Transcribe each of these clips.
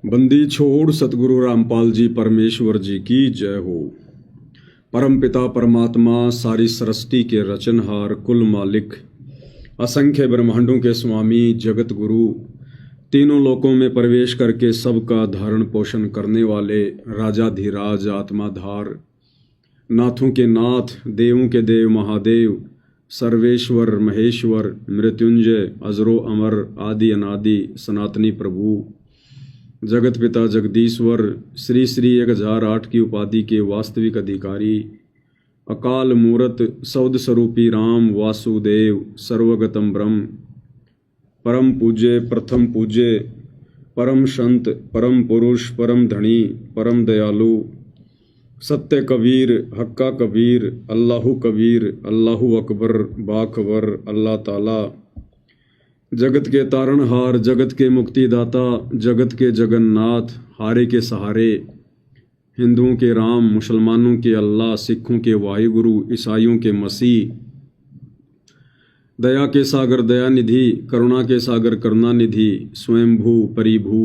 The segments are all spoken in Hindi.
बंदी छोड़ सतगुरु रामपाल जी परमेश्वर जी की जय हो। परम पिता परमात्मा सारी सृष्टि के रचनहार कुल मालिक असंख्य ब्रह्मांडों के स्वामी जगत गुरु तीनों लोकों में प्रवेश करके सबका धारण पोषण करने वाले राजाधिराज आत्माधार नाथों के नाथ देवों के देव महादेव सर्वेश्वर महेश्वर मृत्युंजय अजरो अमर आदि अनादि सनातनी प्रभु जगत पिता जगदीश्वर श्री श्री 1008 की उपाधि के वास्तविक अधिकारी अकाल मूरत सौद स्वरूपी राम वासुदेव सर्वगतम ब्रह्म परम पूज्य प्रथम पूज्य परम संत परम पुरुष परम धनी परम दयालु सत्य कबीर हक्का कबीर अल्लाहु कबीर अल्लाहु अकबर बाखबर अल्लाह ताला जगत के तारणहार जगत के मुक्तिदाता जगत के जगन्नाथ हारे के सहारे हिंदुओं के राम मुसलमानों के अल्लाह सिखों के वाहिगुरु ईसाइयों के मसीह दया के सागर दयानिधि करुणा के सागर करुणानिधि स्वयंभू परिभू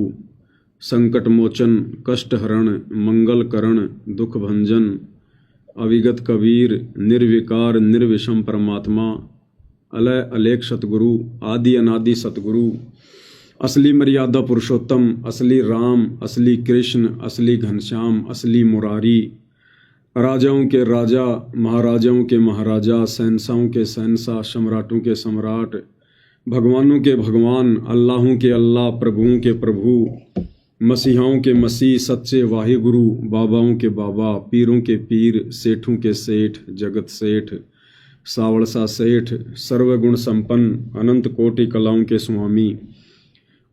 संकट मोचन कष्ट हरण मंगल करण दुख भंजन अविगत कबीर निर्विकार निर्विषम परमात्मा अलय अलेख सतगुरु आदि अनादि सतगुरु असली मर्यादा पुरुषोत्तम असली राम असली कृष्ण असली घनश्याम असली मुरारी राजाओं के राजा महाराजाओं के महाराजा शहंशाहों के शहंशाह सम्राटों के सम्राट भगवानों के भगवान अल्लाहों के अल्लाह प्रभुओं के प्रभु मसीहाओं के मसीह सच्चे वाहिगुरु बाबाओं के बाबा पीरों के पीर सेठों के सेठ जगत सेठ सावड़सा सेठ सर्वगुण संपन्न अनंत कोटि कलाओं के स्वामी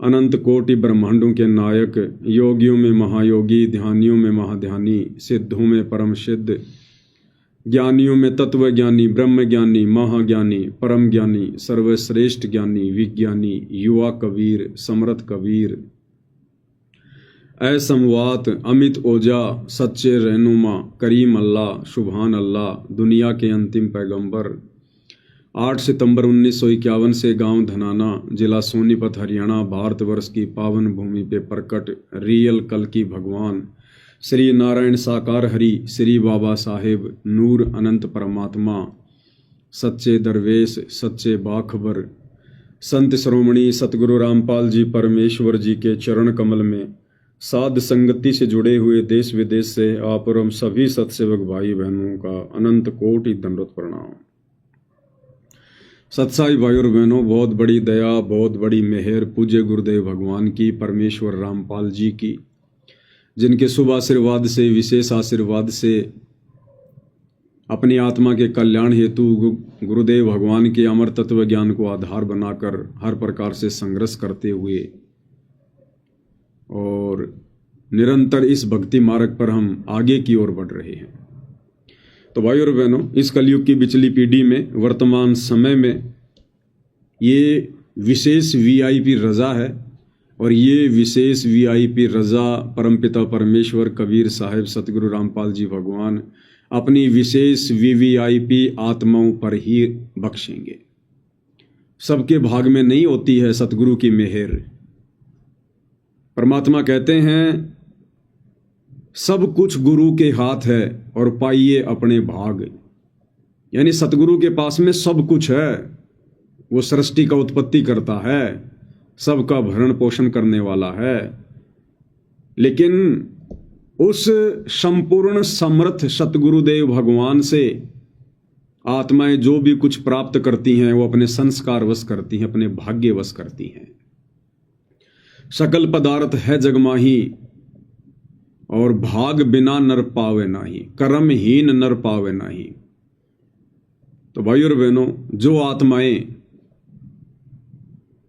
अनंत कोटि ब्रह्मांडों के नायक योगियों में महायोगी ध्यानियों में महाध्यानी सिद्धों में परम सिद्ध ज्ञानियों में तत्व ज्ञानी ब्रह्म ज्ञानी महाज्ञानी परम ज्ञानी सर्वश्रेष्ठ ज्ञानी विज्ञानी युवा कबीर समर्थ कबीर असमवात अमित ओजा सच्चे रहनुमा करीम अल्लाह शुभान अल्लाह दुनिया के अंतिम पैगंबर 8 सितंबर 1951 से गांव धनाना जिला सोनीपत हरियाणा भारतवर्ष की पावन भूमि पे प्रकट रियल कल की भगवान श्री नारायण साकार हरि श्री बाबा साहेब नूर अनंत परमात्मा सच्चे दरवेश सच्चे बाखबर संत श्रोमणी सतगुरु रामपाल जी परमेश्वर जी के चरण कमल में साध संगति से जुड़े हुए देश विदेश से आप और हम सभी सत्सेवक भाई बहनों का अनंत कोटि दंडवत प्रणाम। सत्साई भाई और बहनों, बहुत बड़ी दया बहुत बड़ी मेहर पूज्य गुरुदेव भगवान की परमेश्वर रामपाल जी की, जिनके शुभ आशीर्वाद से विशेष आशीर्वाद से अपनी आत्मा के कल्याण हेतु गुरुदेव भगवान के अमर तत्व ज्ञान को आधार बनाकर हर प्रकार से संघर्ष करते हुए और निरंतर इस भक्ति मार्ग पर हम आगे की ओर बढ़ रहे हैं। तो भाई और बहनों, इस कलयुग की बिचली पीढ़ी में वर्तमान समय में ये विशेष वीआईपी रजा है और ये विशेष वीआईपी रजा परमपिता परमेश्वर कबीर साहिब सतगुरु रामपाल जी भगवान अपनी विशेष वीवीआईपी आत्माओं पर ही बख्शेंगे। सबके भाग में नहीं होती है सतगुरु की मेहर। परमात्मा कहते हैं सब कुछ गुरु के हाथ है और पाइए अपने भाग, यानी सतगुरु के पास में सब कुछ है। वो सृष्टि का उत्पत्ति करता है, सबका भरण पोषण करने वाला है, लेकिन उस संपूर्ण समर्थ सतगुरुदेव भगवान से आत्माएं जो भी कुछ प्राप्त करती हैं वो अपने संस्कारवश करती हैं, अपने भाग्यवश करती हैं। सकल पदार्थ है जगमाही और भाग बिना नर पावे नाही, कर्महीन नर पावे नाही। तो भाई और बहनों, जो आत्माएं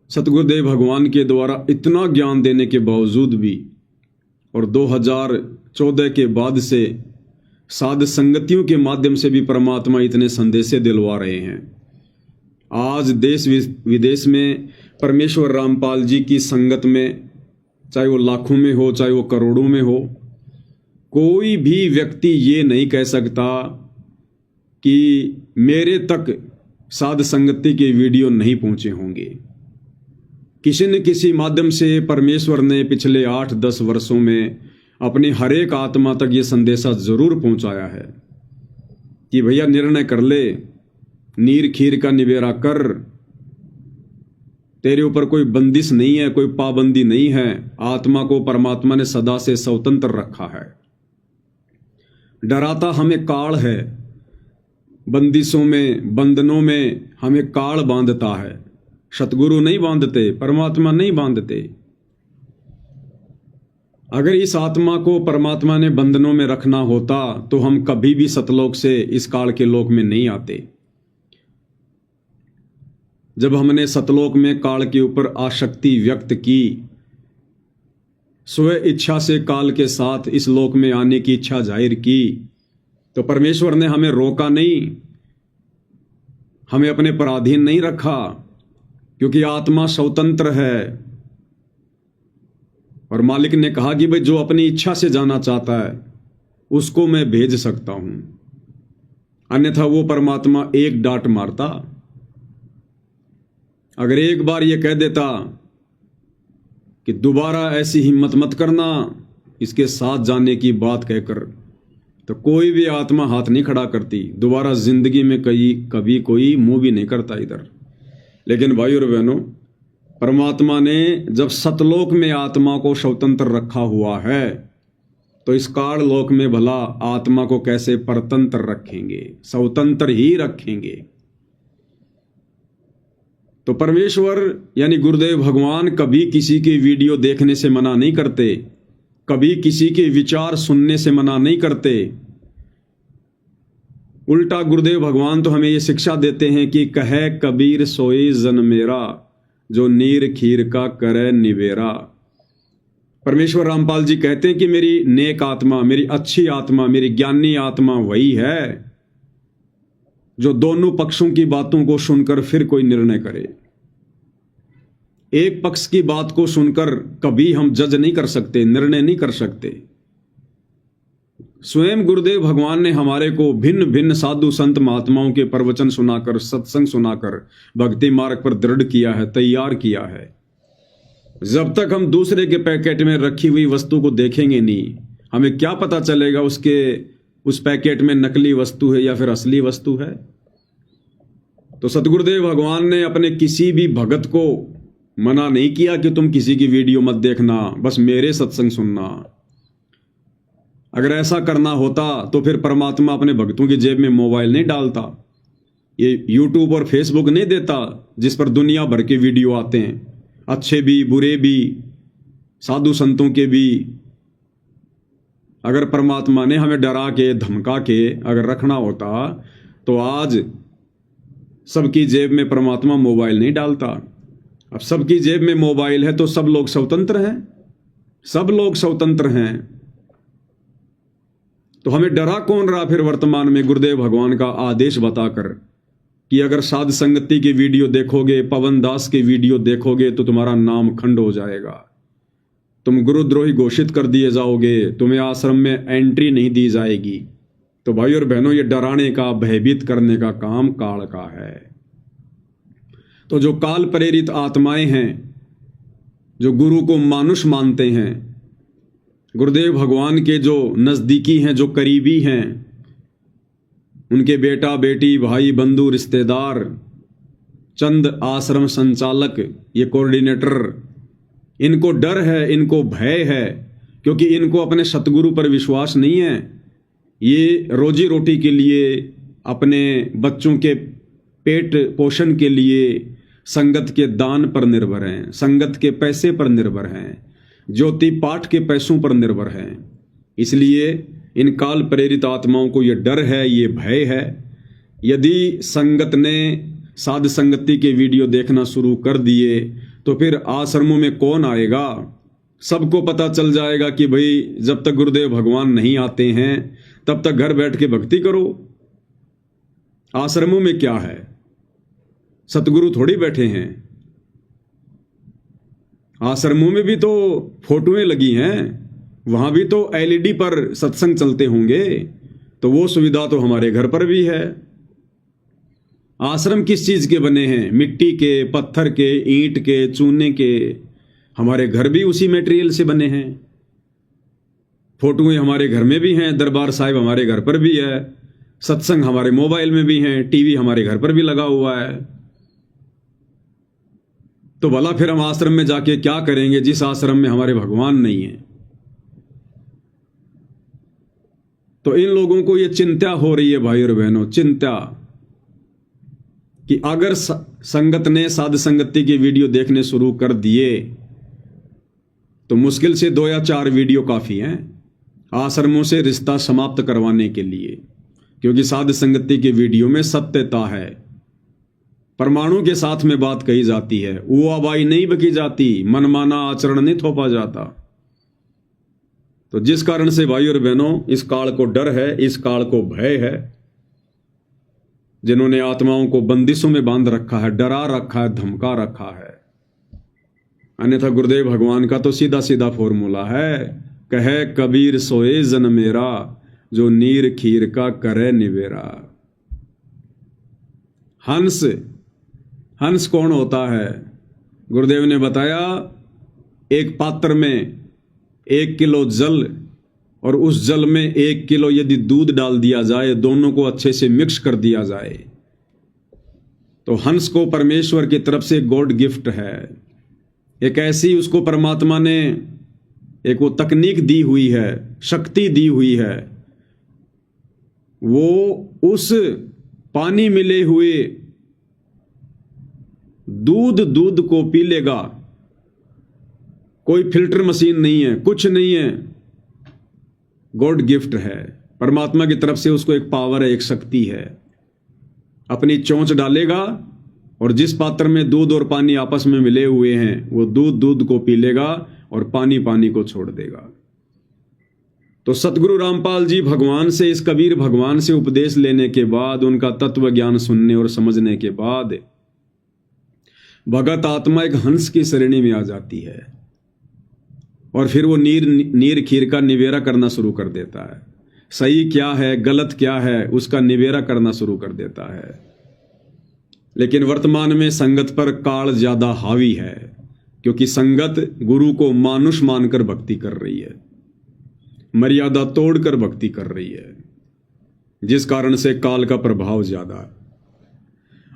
सतगुरुदेव भगवान के द्वारा इतना ज्ञान देने के बावजूद भी और 2014 के बाद से साध संगतियों के माध्यम से भी परमात्मा इतने संदेशे दिलवा रहे हैं। आज देश विदेश में परमेश्वर रामपाल जी की संगत में, चाहे वो लाखों में हो चाहे वो करोड़ों में हो, कोई भी व्यक्ति ये नहीं कह सकता कि मेरे तक साध संगति के वीडियो नहीं पहुंचे होंगे। किसी न किसी माध्यम से परमेश्वर ने पिछले 8-10 वर्षों में अपनी हर एक आत्मा तक ये संदेशा जरूर पहुंचाया है कि भैया निर्णय कर ले, नीर खीर का निबेरा कर, तेरे ऊपर कोई बंदिश नहीं है, कोई पाबंदी नहीं है। आत्मा को परमात्मा ने सदा से स्वतंत्र रखा है। डराता हमें काल है, बंदिशों में, बंधनों में हमें काल बांधता है। सतगुरु नहीं बांधते, परमात्मा नहीं बांधते। अगर इस आत्मा को परमात्मा ने बंधनों में रखना होता तो हम कभी भी सतलोक से इस काल के लोक में नहीं आते। जब हमने सतलोक में काल के ऊपर आसक्ति व्यक्त की, स्व इच्छा से काल के साथ इस लोक में आने की इच्छा जाहिर की, तो परमेश्वर ने हमें रोका नहीं, हमें अपने पराधीन नहीं रखा, क्योंकि आत्मा स्वतंत्र है। और मालिक ने कहा कि भाई जो अपनी इच्छा से जाना चाहता है उसको मैं भेज सकता हूं, अन्यथा वो परमात्मा एक डांट मारता। अगर एक बार ये कह देता कि दोबारा ऐसी हिम्मत मत करना इसके साथ जाने की बात कहकर, तो कोई भी आत्मा हाथ नहीं खड़ा करती, दोबारा जिंदगी में कभी कोई मुंह भी नहीं करता इधर। लेकिन भाई और बहनों, परमात्मा ने जब सतलोक में आत्मा को स्वतंत्र रखा हुआ है, तो इस काल लोक में भला आत्मा को कैसे परतंत्र रखेंगे? स्वतंत्र ही रखेंगे। तो परमेश्वर यानी गुरुदेव भगवान कभी किसी के वीडियो देखने से मना नहीं करते, कभी किसी के विचार सुनने से मना नहीं करते। उल्टा गुरुदेव भगवान तो हमें ये शिक्षा देते हैं कि कहे कबीर सोई जन मेरा, जो नीर खीर का करे निबेरा। परमेश्वर रामपाल जी कहते हैं कि मेरी नेक आत्मा, मेरी अच्छी आत्मा, मेरी ज्ञानी आत्मा वही है जो दोनों पक्षों की बातों को सुनकर फिर कोई निर्णय करे। एक पक्ष की बात को सुनकर कभी हम जज नहीं कर सकते, निर्णय नहीं कर सकते। स्वयं गुरुदेव भगवान ने हमारे को भिन्न भिन्न साधु संत महात्माओं के प्रवचन सुनाकर, सत्संग सुनाकर भक्ति मार्ग पर दृढ़ किया है, तैयार किया है। जब तक हम दूसरे के पैकेट में रखी हुई वस्तु को देखेंगे नहीं, हमें क्या पता चलेगा उस पैकेट में नकली वस्तु है या फिर असली वस्तु है। तो सतगुरुदेव भगवान ने अपने किसी भी भगत को मना नहीं किया कि तुम किसी की वीडियो मत देखना, बस मेरे सत्संग सुनना। अगर ऐसा करना होता तो फिर परमात्मा अपने भक्तों की जेब में मोबाइल नहीं डालता, ये यूट्यूब और फेसबुक नहीं देता जिस पर दुनिया भर के वीडियो आते हैं, अच्छे भी बुरे भी, साधु संतों के भी। अगर परमात्मा ने हमें डरा के धमका के अगर रखना होता तो आज सबकी जेब में परमात्मा मोबाइल नहीं डालता। अब सबकी जेब में मोबाइल है तो सब लोग स्वतंत्र हैं, सब लोग स्वतंत्र हैं। तो हमें डरा कौन रहा फिर वर्तमान में गुरुदेव भगवान का आदेश बताकर कि अगर साध संगति की वीडियो देखोगे, पवन दास के वीडियो देखोगे तो तुम्हारा नाम खंड हो जाएगा, तुम गुरुद्रोही घोषित कर दिए जाओगे, तुम्हें आश्रम में एंट्री नहीं दी जाएगी। तो भाई और बहनों, ये डराने का, भयभीत करने का काम काल का है। तो जो काल प्रेरित आत्माएं हैं, जो गुरु को मानुष मानते हैं, गुरुदेव भगवान के जो नजदीकी हैं, जो करीबी हैं, उनके बेटा बेटी, भाई बंधु, रिश्तेदार, चंद आश्रम संचालक, ये कोऑर्डिनेटर, इनको डर है, इनको भय है, क्योंकि इनको अपने सतगुरु पर विश्वास नहीं है। ये रोजी रोटी के लिए, अपने बच्चों के पेट पोषण के लिए संगत के दान पर निर्भर हैं, संगत के पैसे पर निर्भर हैं, ज्योति पाठ के पैसों पर निर्भर हैं। इसलिए इन काल प्रेरित आत्माओं को ये डर है, ये भय है। यदि संगत ने साध संगति के वीडियो देखना शुरू कर दिए तो फिर आश्रमों में कौन आएगा? सबको पता चल जाएगा कि भाई जब तक गुरुदेव भगवान नहीं आते हैं तब तक घर बैठ के भक्ति करो। आश्रमों में क्या है? सतगुरु थोड़ी बैठे हैं। आश्रमों में भी तो फोटोएं लगी हैं, वहां भी तो एलईडी पर सत्संग चलते होंगे, तो वो सुविधा तो हमारे घर पर भी है। आश्रम किस चीज के बने हैं? मिट्टी के, पत्थर के, ईंट के, चूने के। हमारे घर भी उसी मटेरियल से बने हैं। फोटोएं हमारे घर में भी हैं, दरबार साहिब हमारे घर पर भी है, सत्संग हमारे मोबाइल में भी हैं, टीवी हमारे घर पर भी लगा हुआ है। तो भला फिर हम आश्रम में जाके क्या करेंगे जिस आश्रम में हमारे भगवान नहीं है? तो इन लोगों को ये चिंता हो रही है भाई और बहनों, चिंता कि अगर संगत ने साध संगति की वीडियो देखने शुरू कर दिए तो मुश्किल से 2 या 4 वीडियो काफी हैं आश्रमों से रिश्ता समाप्त करवाने के लिए, क्योंकि साध संगति की वीडियो में सत्यता है। परमाणु के साथ में बात कही जाती है, वो आबाई नहीं बकी जाती, मनमाना आचरण नहीं थोपा जाता। तो जिस कारण से भाई और बहनों इस काल को डर है, इस काल को भय है, जिन्होंने आत्माओं को बंदिशों में बांध रखा है, डरा रखा है, धमका रखा है। अन्यथा गुरुदेव भगवान का तो सीधा सीधा फॉर्मूला है, कहे कबीर सोए जन मेरा, जो नीर खीर का करे निवेरा। हंस, हंस कौन होता है? गुरुदेव ने बताया, एक पात्र में 1 किलो जल और उस जल में 1 किलो यदि दूध डाल दिया जाए, दोनों को अच्छे से मिक्स कर दिया जाए, तो हंस को परमेश्वर की तरफ से गॉड गिफ्ट है। एक ऐसी उसको परमात्मा ने एक वो तकनीक दी हुई है, शक्ति दी हुई है, वो उस पानी मिले हुए दूध को पी लेगा। कोई फिल्टर मशीन नहीं है, कुछ नहीं है, गॉड गिफ्ट है। परमात्मा की तरफ से उसको एक पावर है, एक शक्ति है। अपनी चोंच डालेगा और जिस पात्र में दूध और पानी आपस में मिले हुए हैं, वो दूध को पी लेगा और पानी को छोड़ देगा। तो सतगुरु रामपाल जी भगवान से, इस कबीर भगवान से उपदेश लेने के बाद, उनका तत्व ज्ञान सुनने और समझने के बाद, भगत आत्मा एक हंस की श्रेणी में आ जाती है और फिर वो नीर खीर का निवेरा करना शुरू कर देता है। सही क्या है, गलत क्या है, उसका निवेरा करना शुरू कर देता है। लेकिन वर्तमान में संगत पर काल ज्यादा हावी है, क्योंकि संगत गुरु को मानुष मानकर भक्ति कर रही है, मर्यादा तोड़कर भक्ति कर रही है, जिस कारण से काल का प्रभाव ज्यादा है।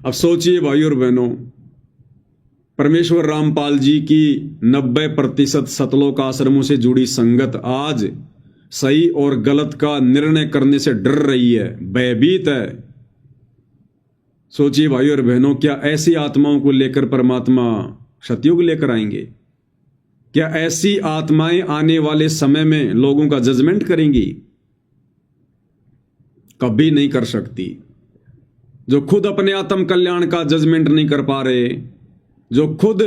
अब सोचिए भाई और बहनों, परमेश्वर रामपाल जी की 90% सतलोक आश्रमों से जुड़ी संगत आज सही और गलत का निर्णय करने से डर रही है, भयभीत है। सोचिए भाई और बहनों, क्या ऐसी आत्माओं को लेकर परमात्मा सतयुग लेकर आएंगे? क्या ऐसी आत्माएं आने वाले समय में लोगों का जजमेंट करेंगी? कभी नहीं कर सकती। जो खुद अपने आत्म कल्याण का जजमेंट नहीं कर पा रहे, जो खुद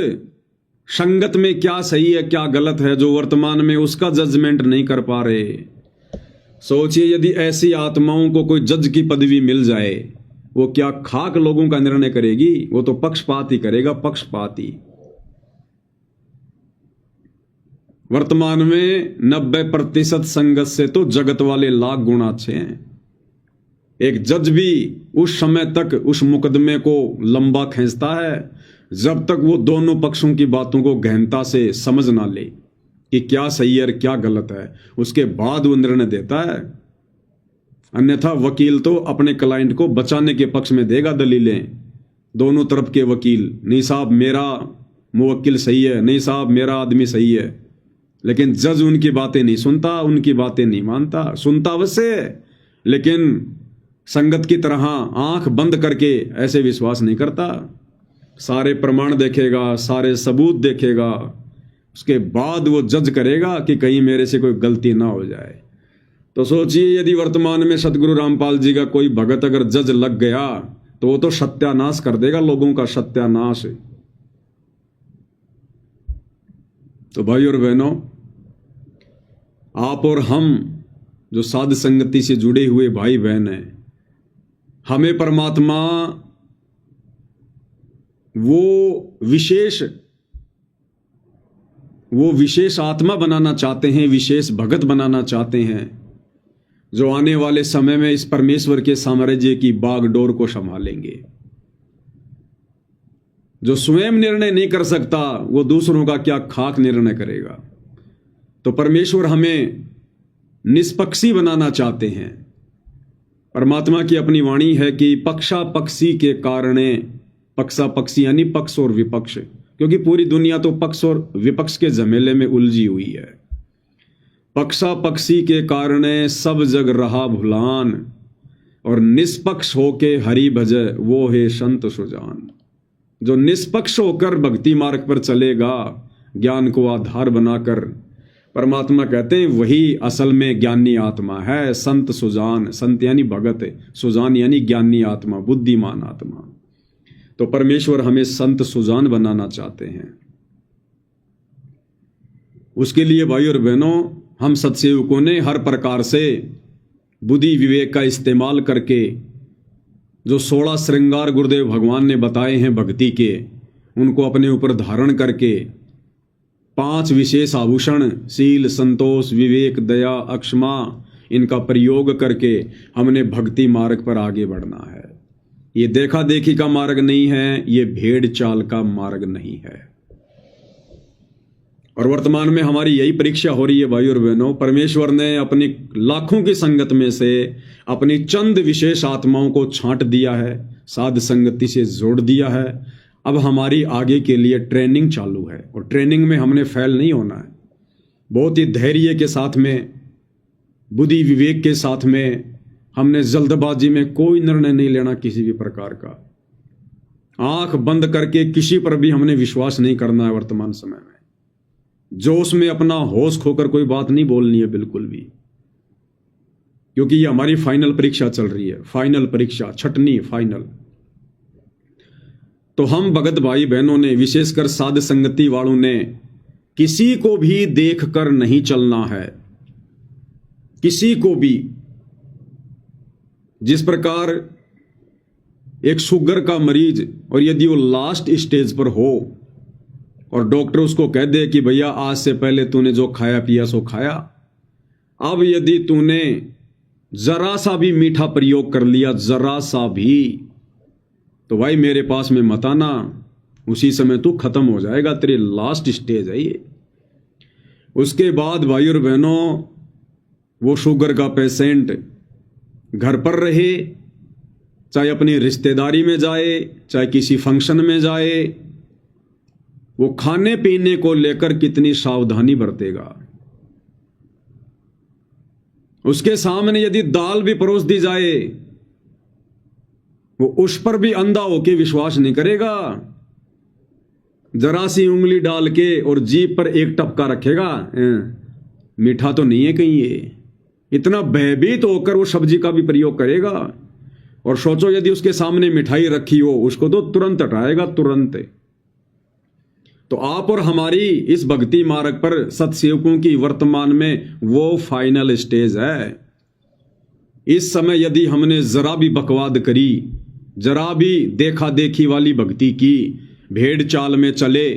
संगत में क्या सही है क्या गलत है, जो वर्तमान में उसका जजमेंट नहीं कर पा रहे, सोचिए यदि ऐसी आत्माओं को कोई जज की पदवी मिल जाए, वो क्या खाक लोगों का निर्णय करेगी? वो तो पक्षपात ही करेगा, पक्षपात ही। वर्तमान में 90% संगत से तो जगत वाले लाख गुना अच्छे हैं। एक जज भी उस समय तक उस मुकदमे को लंबा खींचता है जब तक वो दोनों पक्षों की बातों को गहनता से समझ ना ले कि क्या सही है और क्या गलत है, उसके बाद वो निर्णय देता है। अन्यथा वकील तो अपने क्लाइंट को बचाने के पक्ष में देगा दलीलें, दोनों तरफ के वकील, नहीं साहब मेरा मुवक्किल सही है, नहीं साहब मेरा आदमी सही है। लेकिन जज उनकी बातें नहीं सुनता, उनकी बातें नहीं मानता, सुनता अवश्य, लेकिन संगत की तरह आंख बंद करके ऐसे विश्वास नहीं करता। सारे प्रमाण देखेगा, सारे सबूत देखेगा, उसके बाद वो जज करेगा कि कहीं मेरे से कोई गलती ना हो जाए। तो सोचिए यदि वर्तमान में सतगुरु रामपाल जी का कोई भगत अगर जज लग गया तो वो तो सत्यानाश कर देगा, लोगों का सत्यानाश। तो भाई और बहनों, आप और हम जो साध संगति से जुड़े हुए भाई बहन हैं, हमें परमात्मा वो विशेष आत्मा बनाना चाहते हैं, विशेष भगत बनाना चाहते हैं, जो आने वाले समय में इस परमेश्वर के साम्राज्य की बागडोर को संभालेंगे। जो स्वयं निर्णय नहीं कर सकता वो दूसरों का क्या खाक निर्णय करेगा। तो परमेश्वर हमें निष्पक्षी बनाना चाहते हैं। परमात्मा की अपनी वाणी है कि पक्षा पक्षी के कारणे, पक्षा पक्षी यानी पक्ष और विपक्ष, क्योंकि पूरी दुनिया तो पक्ष और विपक्ष के झमेले में उलझी हुई है। पक्षा पक्षी के कारणे सब जग रहा भुलान, और निष्पक्ष होके हरि भजय वो है संत सुजान। जो निष्पक्ष होकर भक्ति मार्ग पर चलेगा, ज्ञान को आधार बनाकर, परमात्मा कहते हैं वही असल में ज्ञानी आत्मा है। संत सुजान, संत यानी भगत, सुजान यानी ज्ञानी आत्मा, बुद्धिमान आत्मा। तो परमेश्वर हमें संत सुजान बनाना चाहते हैं। उसके लिए भाई और बहनों, हम सत्सेवकों ने हर प्रकार से बुद्धि विवेक का इस्तेमाल करके जो 16 श्रृंगार गुरुदेव भगवान ने बताए हैं भक्ति के, उनको अपने ऊपर धारण करके 5 विशेष आभूषण शील, संतोष, विवेक, दया, अक्षमा, इनका प्रयोग करके हमने भक्ति मार्ग पर आगे बढ़ना है। ये देखा देखी का मार्ग नहीं है, ये भेड़ चाल का मार्ग नहीं है। और वर्तमान में हमारी यही परीक्षा हो रही है भाई और बहनों। परमेश्वर ने अपनी लाखों की संगत में से अपनी चंद विशेष आत्माओं को छांट दिया है, साध संगति से जोड़ दिया है। अब हमारी आगे के लिए ट्रेनिंग चालू है, और ट्रेनिंग में हमने फेल नहीं होना है। बहुत ही धैर्य के साथ में, बुद्धि विवेक के साथ में, हमने जल्दबाजी में कोई निर्णय नहीं लेना किसी भी प्रकार का। आंख बंद करके किसी पर भी हमने विश्वास नहीं करना है वर्तमान समय में। जोश में अपना होश खोकर कोई बात नहीं बोलनी है बिल्कुल भी, क्योंकि ये हमारी फाइनल परीक्षा चल रही है। फाइनल परीक्षा, छठनी फाइनल। तो हम भगत भाई बहनों ने, विशेषकर साध संगति वालों ने, किसी को भी देखकर नहीं चलना है। किसी को भी। जिस प्रकार एक शुगर का मरीज, और यदि वो लास्ट स्टेज पर हो और डॉक्टर उसको कह दे कि भैया आज से पहले तूने जो खाया पिया सो खाया, अब यदि तूने जरा सा भी मीठा प्रयोग कर लिया, जरा सा भी, तो भाई मेरे पास में मत आना, उसी समय तू खत्म हो जाएगा, तेरे लास्ट स्टेज है ये। उसके बाद भाई और बहनों, वो शुगर का पेशेंट घर पर रहे, चाहे अपनी रिश्तेदारी में जाए, चाहे किसी फंक्शन में जाए, वो खाने पीने को लेकर कितनी सावधानी बरतेगा। उसके सामने यदि दाल भी परोस दी जाए, वो उस पर भी अंधा होके विश्वास नहीं करेगा। जरा सी उंगली डाल के और जीभ पर एक टपका रखेगा, मीठा तो नहीं है कहीं ये। इतना भयभीत होकर वो सब्जी का भी प्रयोग करेगा। और सोचो यदि उसके सामने मिठाई रखी हो, उसको तो तुरंत हटाएगा, तुरंत। तो आप और हमारी इस भक्ति मार्ग पर सत्सेवकों की वर्तमान में वो फाइनल स्टेज है। इस समय यदि हमने जरा भी बकवाद करी, जरा भी देखा देखी वाली भक्ति की, भेड़ चाल में चले,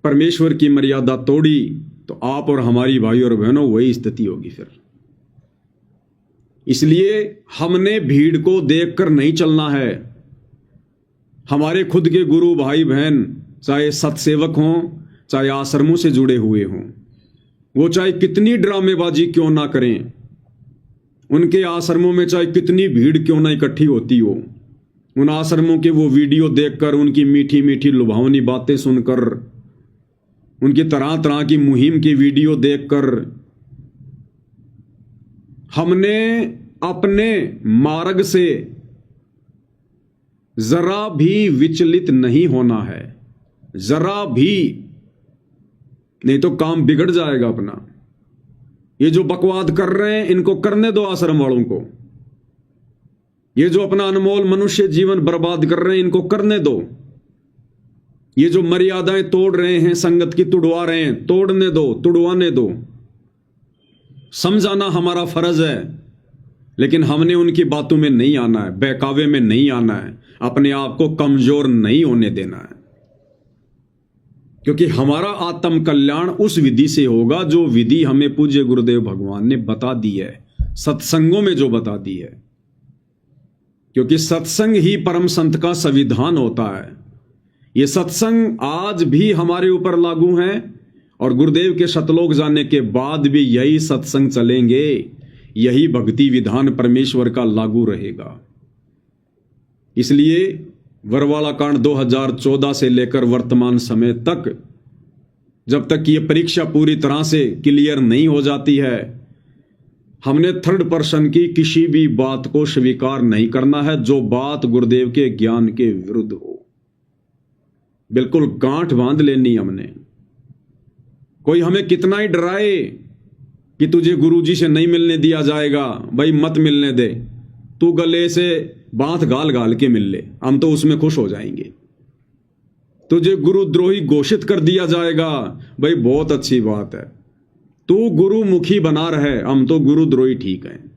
परमेश्वर की मर्यादा तोड़ी, तो आप और हमारी भाई और बहनों वही स्थिति होगी फिर। इसलिए हमने भीड़ को देखकर नहीं चलना है। हमारे खुद के गुरु भाई बहन, चाहे सत्सेवक हों, चाहे आश्रमों से जुड़े हुए हों, वो चाहे कितनी ड्रामेबाजी क्यों ना करें, उनके आश्रमों में चाहे कितनी भीड़ क्यों ना इकट्ठी होती हो, उन आश्रमों के वो वीडियो देखकर, उनकी मीठी मीठी लुभावनी बातें सुनकर, उनकी तरह तरह की मुहिम की वीडियो देखकर, हमने अपने मार्ग से जरा भी विचलित नहीं होना है, जरा भी, नहीं तो काम बिगड़ जाएगा अपना। ये जो बकवाद कर रहे हैं इनको करने दो आश्रम वालों को। ये जो अपना अनमोल मनुष्य जीवन बर्बाद कर रहे हैं इनको करने दो। ये जो मर्यादाएं तोड़ रहे हैं, संगत की तुड़वा रहे हैं, तोड़ने दो, तुड़वाने दो। समझाना हमारा फर्ज है, लेकिन हमने उनकी बातों में नहीं आना है, बहकावे में नहीं आना है, अपने आप को कमजोर नहीं होने देना है। क्योंकि हमारा आत्म कल्याण उस विधि से होगा जो विधि हमें पूज्य गुरुदेव भगवान ने बता दी है, सत्संगों में जो बता दी है। क्योंकि सत्संग ही परम संत का संविधान होता है। ये सत्संग आज भी हमारे ऊपर लागू हैं और गुरुदेव के शतलोक जाने के बाद भी यही सत्संग चलेंगे, यही भक्ति विधान परमेश्वर का लागू रहेगा। इसलिए वरवाला कांड 2014 से लेकर वर्तमान समय तक, जब तक ये परीक्षा पूरी तरह से क्लियर नहीं हो जाती है, हमने थर्ड पर्सन की किसी भी बात को स्वीकार नहीं करना है जो बात गुरुदेव के ज्ञान के विरुद्ध हो। बिल्कुल गांठ बांध लेनी हमने। कोई हमें कितना ही डराए कि तुझे गुरुजी से नहीं मिलने दिया जाएगा, भाई मत मिलने दे, तू गले से बांध गाल गाल के मिल ले, हम तो उसमें खुश हो जाएंगे। तुझे गुरुद्रोही घोषित कर दिया जाएगा, भाई बहुत अच्छी बात है, तू गुरुमुखी बना रहे, हम तो गुरुद्रोही ठीक हैं।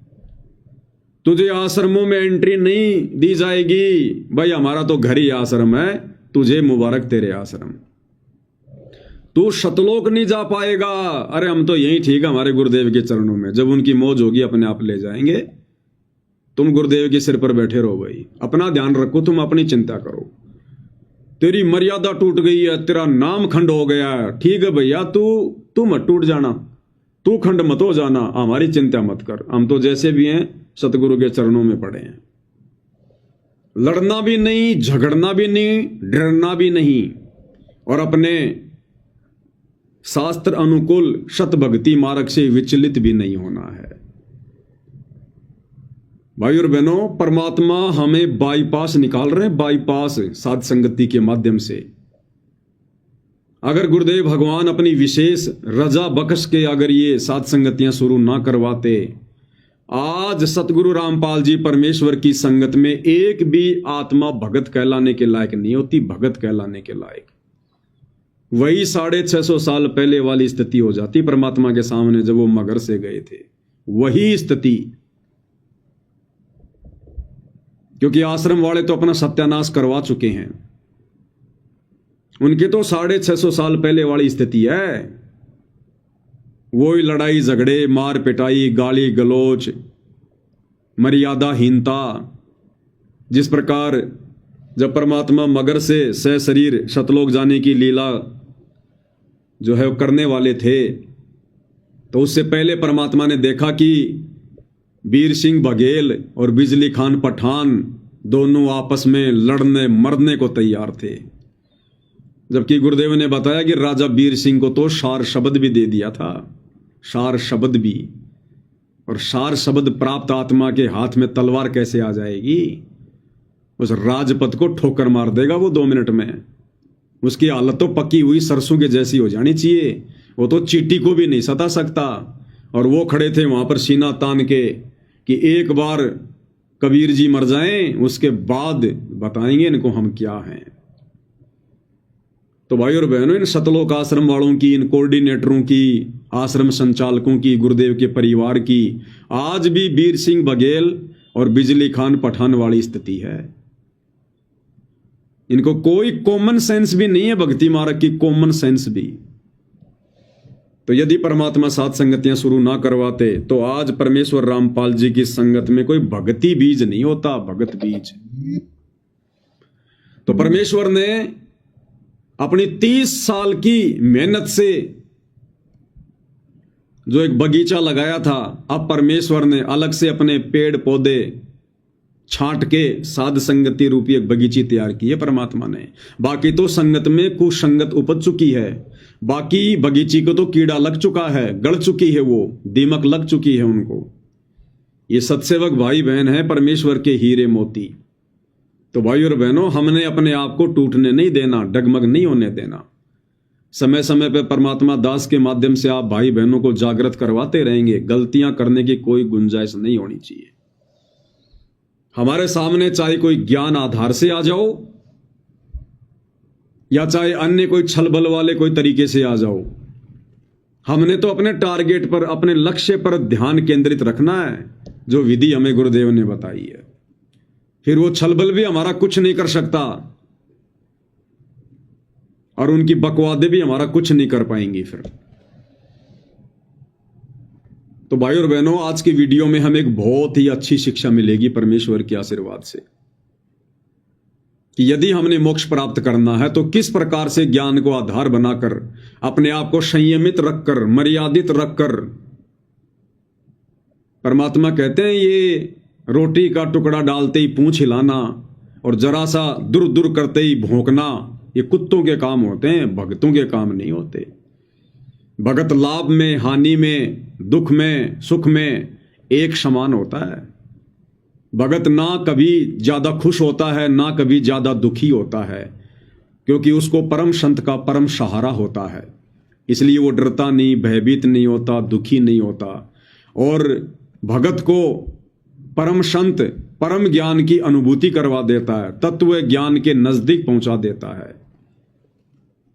तुझे आश्रमों में एंट्री नहीं दी जाएगी, भाई हमारा तो घर ही आश्रम है, तुझे मुबारक तेरे आश्रम। तू शतलोक नहीं जा पाएगा, अरे हम तो यही ठीक है हमारे गुरुदेव के चरणों में, जब उनकी मौज होगी अपने आप ले जाएंगे। तुम गुरुदेव के सिर पर बैठे रहो भाई, अपना ध्यान रखो, तुम अपनी चिंता करो। तेरी मर्यादा टूट गई है, तेरा नाम खंड हो गया है, ठीक है भैया, तू मत टूट जाना, तू खंड मत हो जाना, हमारी चिंता मत कर, हम तो जैसे भी हैं सतगुरु के चरणों में पड़े हैं। लड़ना भी नहीं, झगड़ना भी नहीं, डरना भी नहीं, और अपने शास्त्र अनुकूल शत भक्ति मार्ग से विचलित भी नहीं होना है। भाई और बहनों, परमात्मा हमें बाईपास निकाल रहे हैं, बाईपास साध संगति के माध्यम से। अगर गुरुदेव भगवान अपनी विशेष रजा बख्श के अगर ये साध संगतियां शुरू ना करवाते, आज सतगुरु रामपाल जी परमेश्वर की संगत में एक भी आत्मा भगत कहलाने के लायक नहीं होती, भगत कहलाने के लायक। वही 650 साल पहले वाली स्थिति हो जाती परमात्मा के सामने जब वो मगर से गए थे, वही स्थिति। क्योंकि आश्रम वाले तो अपना सत्यानाश करवा चुके हैं, उनकी तो 650 साल पहले वाली स्थिति है। वही लड़ाई झगड़े, मार पिटाई, गाली गलोच, मर्यादाहीनता। जिस प्रकार जब परमात्मा मगर से सशरीर शतलोक जाने की लीला जो है वो करने वाले थे, तो उससे पहले परमात्मा ने देखा कि वीर सिंह बघेल और बिजली खान पठान दोनों आपस में लड़ने मरने को तैयार थे। जबकि गुरुदेव ने बताया कि राजा वीर सिंह को तो शार शब्द भी दे दिया था, शार शब्द भी। और शार शब्द प्राप्त आत्मा के हाथ में तलवार कैसे आ जाएगी? उस राजपथ को ठोकर मार देगा वो 2 मिनट में। उसकी हालत तो पकी हुई सरसों के जैसी हो जानी चाहिए, वो तो चींटी को भी नहीं सता सकता। और वो खड़े थे वहां पर सीना तान के कि एक बार कबीर जी मर जाएं, उसके बाद बताएंगे इनको हम क्या हैं। तो भाई और बहनों, इन सतलोक आश्रम वालों की, इन कोऑर्डिनेटरों की, आश्रम संचालकों की, गुरुदेव के परिवार की आज भी वीर सिंह बघेल और बिजली खान पठान वाली स्थिति है। इनको कोई कॉमन सेंस भी नहीं है, भक्ति मार्ग की कॉमन सेंस भी। तो यदि परमात्मा साथ संगतियां शुरू ना करवाते तो आज परमेश्वर रामपाल जी की संगत में कोई भक्ति बीज नहीं होता, भगत बीज। तो परमेश्वर ने अपनी 30 साल की मेहनत से जो एक बगीचा लगाया था, अब परमेश्वर ने अलग से अपने पेड़ पौधे छांट के साध संगति रूपी एक बगीची तैयार की है परमात्मा ने। बाकी तो संगत में कुसंगत उपज चुकी है, बाकी बगीची को तो कीड़ा लग चुका है, गड़ चुकी है, वो दीमक लग चुकी है उनको। ये सत्सेवक भाई बहन है परमेश्वर के हीरे मोती। तो भाई और बहनों, हमने अपने आप को टूटने नहीं देना, डगमग नहीं होने देना। समय समय पर परमात्मा दास के माध्यम से आप भाई बहनों को जागृत करवाते रहेंगे। गलतियां करने की कोई गुंजाइश नहीं होनी चाहिए। हमारे सामने चाहे कोई ज्ञान आधार से आ जाओ या चाहे अन्य कोई छल बल वाले कोई तरीके से आ जाओ, हमने तो अपने टारगेट पर, अपने लक्ष्य पर ध्यान केंद्रित रखना है, जो विधि हमें गुरुदेव ने बताई है। फिर वो छल बल भी हमारा कुछ नहीं कर सकता और उनकी बकवादे भी हमारा कुछ नहीं कर पाएंगी फिर। तो भाई और बहनों, आज की वीडियो में हमें एक बहुत ही अच्छी शिक्षा मिलेगी परमेश्वर के आशीर्वाद से। कि यदि हमने मोक्ष प्राप्त करना है तो किस प्रकार से ज्ञान को आधार बनाकर अपने आप को संयमित रखकर, मर्यादित रखकर। परमात्मा कहते हैं ये रोटी का टुकड़ा डालते ही पूंछ हिलाना और जरा सा दूर दूर करते ही भौंकना, ये कुत्तों के काम होते हैं, भगतों के काम नहीं होते। भगत लाभ में, हानि में, दुख में, सुख में एक समान होता है। भगत ना कभी ज्यादा खुश होता है, ना कभी ज्यादा दुखी होता है, क्योंकि उसको परम संत का परम सहारा होता है। इसलिए वो डरता नहीं, भयभीत नहीं होता, दुखी नहीं होता। और भगत को परम संत परम ज्ञान की अनुभूति करवा देता है, तत्व ज्ञान के नजदीक पहुंचा देता है।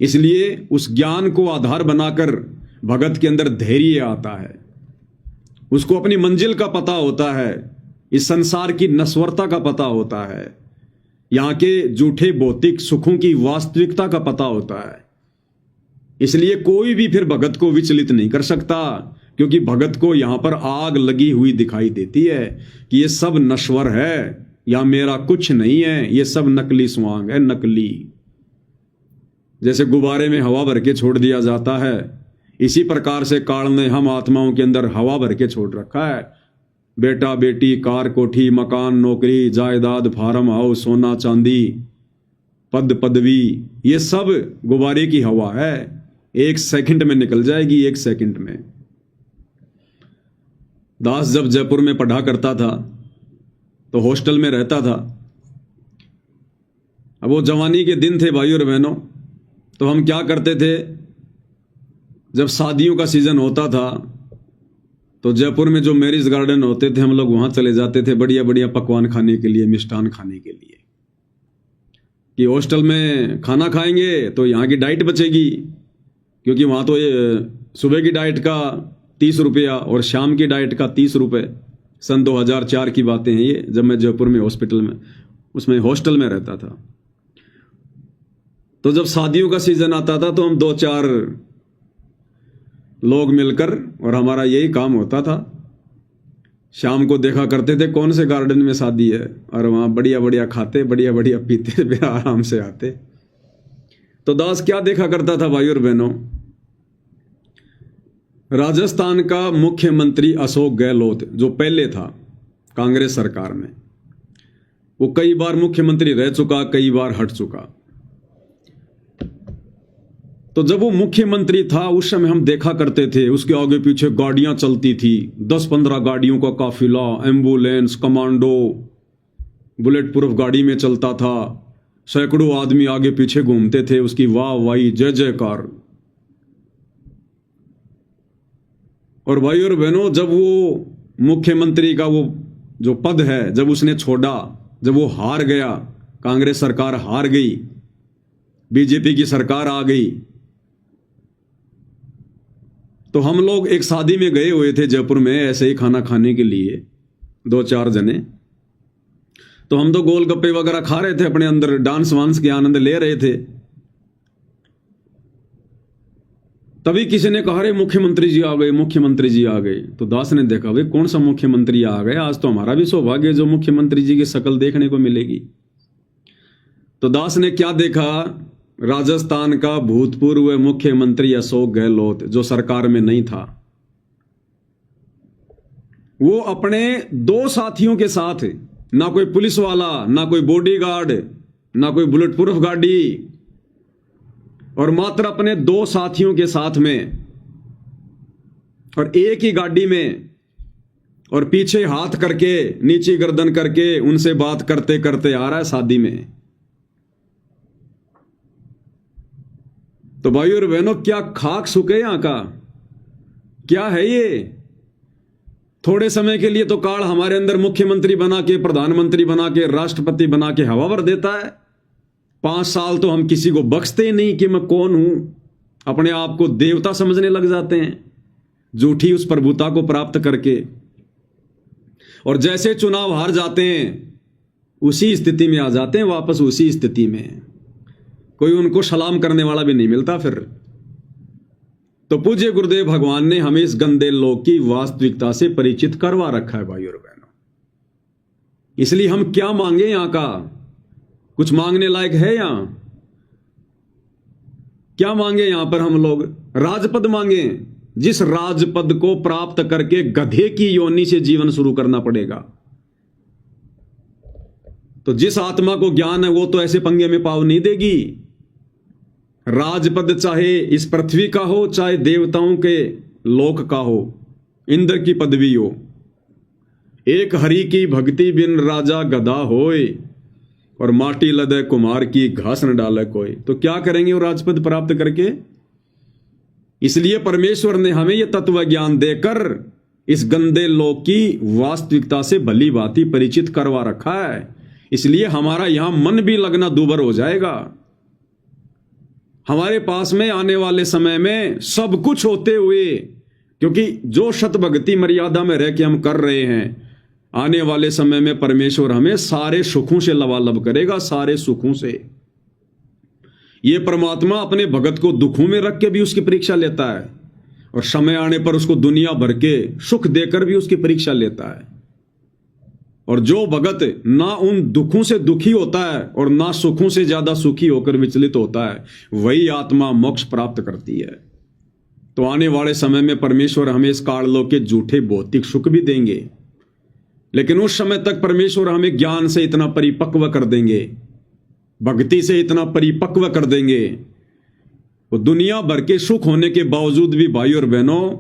इसलिए उस ज्ञान को आधार बनाकर भगत के अंदर धैर्य आता है, उसको अपनी मंजिल का पता होता है, इस संसार की नश्वरता का पता होता है, यहाँ के झूठे भौतिक सुखों की वास्तविकता का पता होता है। इसलिए कोई भी फिर भगत को विचलित नहीं कर सकता, क्योंकि भगत को यहां पर आग लगी हुई दिखाई देती है कि ये सब नश्वर है, या मेरा कुछ नहीं है, ये सब नकली स्वांग है, नकली। जैसे गुब्बारे में हवा भर के छोड़ दिया जाता है, इसी प्रकार से काल ने हम आत्माओं के अंदर हवा भर के छोड़ रखा है। बेटा बेटी, कार कोठी, मकान, नौकरी, जायदाद, फार्म हाउस, सोना चांदी, पद पदवी, ये सब गुब्बारे की हवा है, एक सेकंड में निकल जाएगी, एक सेकंड में। दास जब जयपुर में पढ़ा करता था तो हॉस्टल में रहता था। अब वो जवानी के दिन थे भाइयों और बहनों। तो हम क्या करते थे, जब शादियों का सीजन होता था तो जयपुर में जो मैरिज गार्डन होते थे, हम लोग वहां चले जाते थे बढ़िया बढ़िया पकवान खाने के लिए, मिष्ठान खाने के लिए, कि हॉस्टल में खाना खाएंगे तो यहाँ की डाइट बचेगी, क्योंकि वहां तो ये सुबह की डाइट का 30 रुपया और शाम की डाइट का 30 रुपये। सन 2004 की बातें हैं ये, जब मैं जयपुर में हॉस्पिटल में उसमें हॉस्टल में रहता था। तो जब शादियों का सीजन आता था तो हम 2-4 लोग मिलकर, और हमारा यही काम होता था, शाम को देखा करते थे कौन से गार्डन में शादी है, और वहां बढ़िया बढ़िया खाते, बढ़िया बढ़िया पीते, फिर आराम से आते। तो दास क्या देखा करता था भाइयों और बहनों, राजस्थान का मुख्यमंत्री अशोक गहलोत जो पहले था कांग्रेस सरकार में, वो कई बार मुख्यमंत्री रह चुका, कई बार हट चुका। तो जब वो मुख्यमंत्री था उस समय हम देखा करते थे उसके आगे पीछे गाड़ियां चलती थी, 10-15 गाड़ियों का काफिला, एम्बुलेंस, कमांडो, बुलेट प्रूफ गाड़ी में चलता था, सैकड़ों आदमी आगे पीछे घूमते थे, उसकी वाह वाही, जय जयकार। और भाई और बहनों, जब वो मुख्यमंत्री का वो जो पद है जब उसने छोड़ा, जब वो हार गया, कांग्रेस सरकार हार गई, बीजेपी की सरकार आ गई, तो हम लोग एक शादी में गए हुए थे जयपुर में ऐसे ही खाना खाने के लिए, 2-4 जने। तो हम तो गोलगप्पे वगैरह खा रहे थे, अपने अंदर डांस वांस के आनंद ले रहे थे। तभी किसी ने कहा, अरे मुख्यमंत्री जी आ गए, मुख्यमंत्री जी आ गए। तो दास ने देखा, भाई कौन सा मुख्यमंत्री आ गया, आज तो हमारा भी सौभाग्य जो मुख्यमंत्री जी की शक्ल देखने को मिलेगी। तो दास ने क्या देखा, राजस्थान का भूतपूर्व मुख्यमंत्री अशोक गहलोत जो सरकार में नहीं था, वो अपने 2 साथियों के साथ, ना कोई पुलिस वाला, ना कोई बॉडीगार्ड, ना कोई बुलेट प्रूफ गाड़ी, और मात्र अपने 2 साथियों के साथ में और एक ही गाड़ी में, और पीछे हाथ करके, नीची गर्दन करके उनसे बात करते करते आ रहा है शादी में। तो भाइयों और बहनों, क्या खाक सुखे यहां का, क्या है ये। थोड़े समय के लिए तो काल हमारे अंदर मुख्यमंत्री बना के, प्रधानमंत्री बना के, राष्ट्रपति बना के हवा भर देता है। 5 साल तो हम किसी को बख्शते ही नहीं कि मैं कौन हूं, अपने आप को देवता समझने लग जाते हैं, झूठी उस प्रभुता को प्राप्त करके। और जैसे चुनाव हार जाते हैं उसी स्थिति में आ जाते हैं, वापस उसी स्थिति में, कोई उनको सलाम करने वाला भी नहीं मिलता फिर। तो पूज्य गुरुदेव भगवान ने हमें इस गंदे लोक की वास्तविकता से परिचित करवा रखा है भाइयों और बहनों। इसलिए हम क्या मांगे यहां का, कुछ मांगने लायक है यहां? क्या मांगे यहां पर हम लोग? राजपद मांगे। जिस राजपद को प्राप्त करके गधे की योनि से जीवन शुरू करना पड़ेगा। तो जिस आत्मा को ज्ञान है वो तो ऐसे पंगे में पाव नहीं देगी। राजपद चाहे इस पृथ्वी का हो, चाहे देवताओं के लोक का हो, इंद्र की पदवी हो। एक हरि की भक्ति बिन राजा गधा होए, और माटी लदे कुमार की घास न डाले कोई। तो क्या करेंगे वो राजपद प्राप्त करके? इसलिए परमेश्वर ने हमें यह तत्व ज्ञान देकर इस गंदे लोक की वास्तविकता से भली भांति परिचित करवा रखा है। इसलिए हमारा यहां मन भी लगना दूभर हो जाएगा। हमारे पास में आने वाले समय में सब कुछ होते हुए, क्योंकि जो शत भक्ति मर्यादा में रह के हम कर रहे हैं, आने वाले समय में परमेश्वर हमें सारे सुखों से लबालब करेगा, सारे सुखों से। ये परमात्मा अपने भगत को दुखों में रख के भी उसकी परीक्षा लेता है, और समय आने पर उसको दुनिया भर के सुख देकर भी उसकी परीक्षा लेता है। और जो भगत ना उन दुखों से दुखी होता है और ना सुखों से ज्यादा सुखी होकर विचलित होता है, वही आत्मा मोक्ष प्राप्त करती है। तो आने वाले समय में परमेश्वर हमें इस काललोक के झूठे भौतिक सुख भी देंगे, लेकिन उस समय तक परमेश्वर हमें ज्ञान से इतना परिपक्व कर देंगे, भक्ति से इतना परिपक्व कर देंगे, वो दुनिया भर के सुख होने के बावजूद भी भाई और बहनों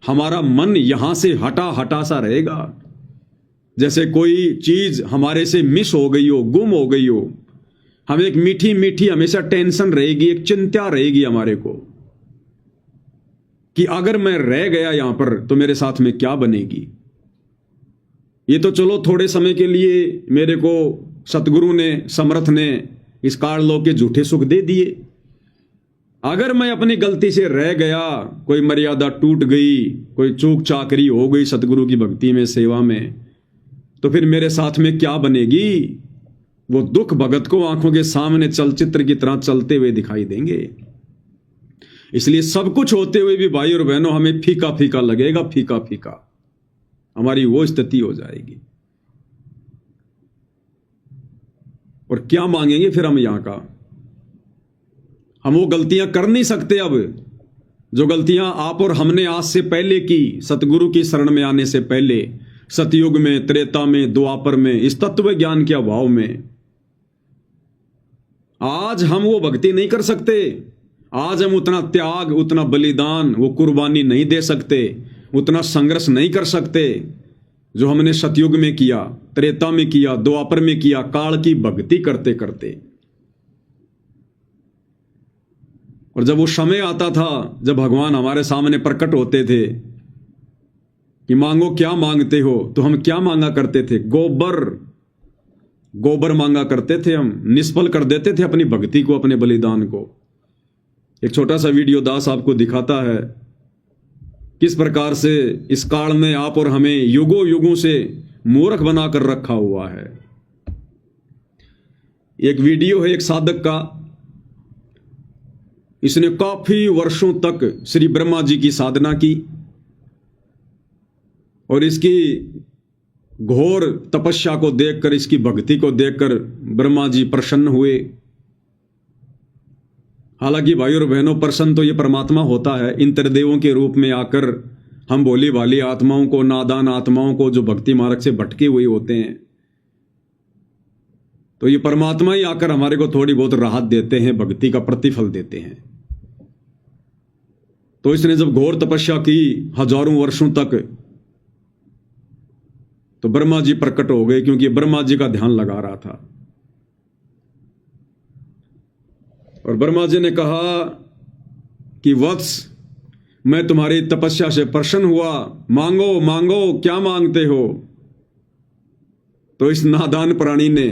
हमारा मन यहां से हटा हटा सा रहेगा। जैसे कोई चीज हमारे से मिस हो गई हो, गुम हो गई हो। हमें एक मीठी मीठी हमेशा टेंशन रहेगी, एक चिंता रहेगी हमारे को कि अगर मैं रह गया यहां पर तो मेरे साथ में क्या बनेगी। ये तो चलो थोड़े समय के लिए मेरे को सतगुरु ने, समर्थ ने इस काललोक के झूठे सुख दे दिए। अगर मैं अपनी गलती से रह गया, कोई मर्यादा टूट गई, कोई चूक चाकरी हो गई सतगुरु की भक्ति में, सेवा में, तो फिर मेरे साथ में क्या बनेगी? वो दुख भगत को आंखों के सामने चलचित्र की तरह चलते हुए दिखाई देंगे। इसलिए सब कुछ होते हुए भी भाई और बहनों हमें फीका फीका लगेगा, फीका फीका हमारी वो स्थिति हो जाएगी। और क्या मांगेंगे फिर हम यहां का? हम वो गलतियां कर नहीं सकते अब, जो गलतियां आप और हमने आज से पहले की, सतगुरु की शरण में आने से पहले, सतयुग में, त्रेता में, द्वापर में, इस तत्व ज्ञान के अभाव में। आज हम वो भक्ति नहीं कर सकते। आज हम उतना त्याग, उतना बलिदान, वो कुर्बानी नहीं दे सकते, उतना संघर्ष नहीं कर सकते जो हमने सतयुग में किया, त्रेता में किया, द्वापर में किया, काल की भक्ति करते करते। और जब वो समय आता था जब भगवान हमारे सामने प्रकट होते थे कि मांगो क्या मांगते हो, तो हम क्या मांगा करते थे? गोबर, गोबर मांगा करते थे। हम निष्फल कर देते थे अपनी भक्ति को, अपने बलिदान को। एक छोटा सा वीडियो दास आपको दिखाता है किस प्रकार से इस काल में आप और हमें युगों युगों से मूर्ख बनाकर रखा हुआ है। एक वीडियो है एक साधक का। इसने काफी वर्षों तक श्री ब्रह्मा जी की साधना की और इसकी घोर तपस्या को देखकर, इसकी भक्ति को देखकर ब्रह्मा जी प्रसन्न हुए। हालांकि भाई और बहनों, प्रसन्न तो ये परमात्मा होता है, इंद्रदेवों के रूप में आकर हम भोली भाली आत्माओं को, नादान आत्माओं को जो भक्ति मार्ग से भटके हुए होते हैं, तो ये परमात्मा ही आकर हमारे को थोड़ी बहुत राहत देते हैं, भक्ति का प्रतिफल देते हैं। तो इसने जब घोर तपस्या की हजारों वर्षों तक, तो ब्रह्मा जी प्रकट हो गए, क्योंकि ब्रह्मा जी का ध्यान लगा रहा था। और ब्रह्मा जी ने कहा कि वत्स, मैं तुम्हारी तपस्या से प्रसन्न हुआ, मांगो मांगो, क्या मांगते हो? तो इस नादान प्राणी ने,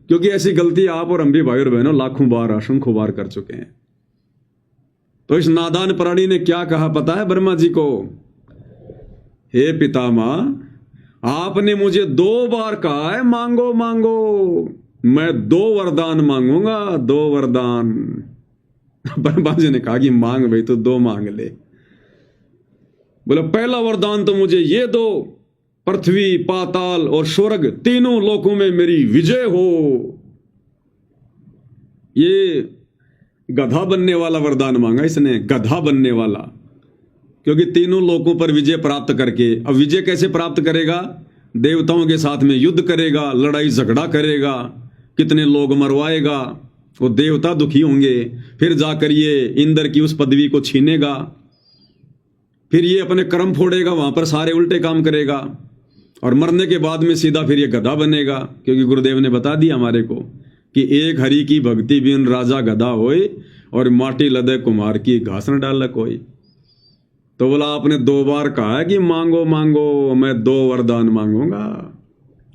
क्योंकि ऐसी गलती आप और हम भी भाई और बहनों लाखों बार, असंख्यों बार कर चुके हैं, तो इस नादान प्राणी ने क्या कहा पता है ब्रह्मा जी को? हे पितामह, आपने मुझे 2 बार कहा है मांगो मांगो, मैं 2 वरदान मांगूंगा, 2 वरदान। ब्रह्मा जी ने कहा कि मांग भाई, तो 2 मांग ले। बोले पहला वरदान तो मुझे ये दो, पृथ्वी, पाताल और स्वर्ग तीनों लोकों में मेरी विजय हो। ये गधा बनने वाला वरदान मांगा इसने, गधा बनने वाला, क्योंकि तीनों लोकों पर विजय प्राप्त करके। अब विजय कैसे प्राप्त करेगा? देवताओं के साथ में युद्ध करेगा, लड़ाई झगड़ा करेगा, कितने लोग मरवाएगा, वो देवता दुखी होंगे, फिर जाकर ये इंद्र की उस पदवी को छीनेगा, फिर ये अपने कर्म फोड़ेगा, वहां पर सारे उल्टे काम करेगा, और मरने के बाद में सीधा फिर ये गधा बनेगा। क्योंकि गुरुदेव ने बता दिया हमारे को कि एक हरि की भक्ति बिन राजा गधा होए, और माटी लदे कुम्हार की घास न डाल कोई। तो बोला आपने 2 बार कहा है कि मांगो मांगो, मैं 2 वरदान मांगूंगा।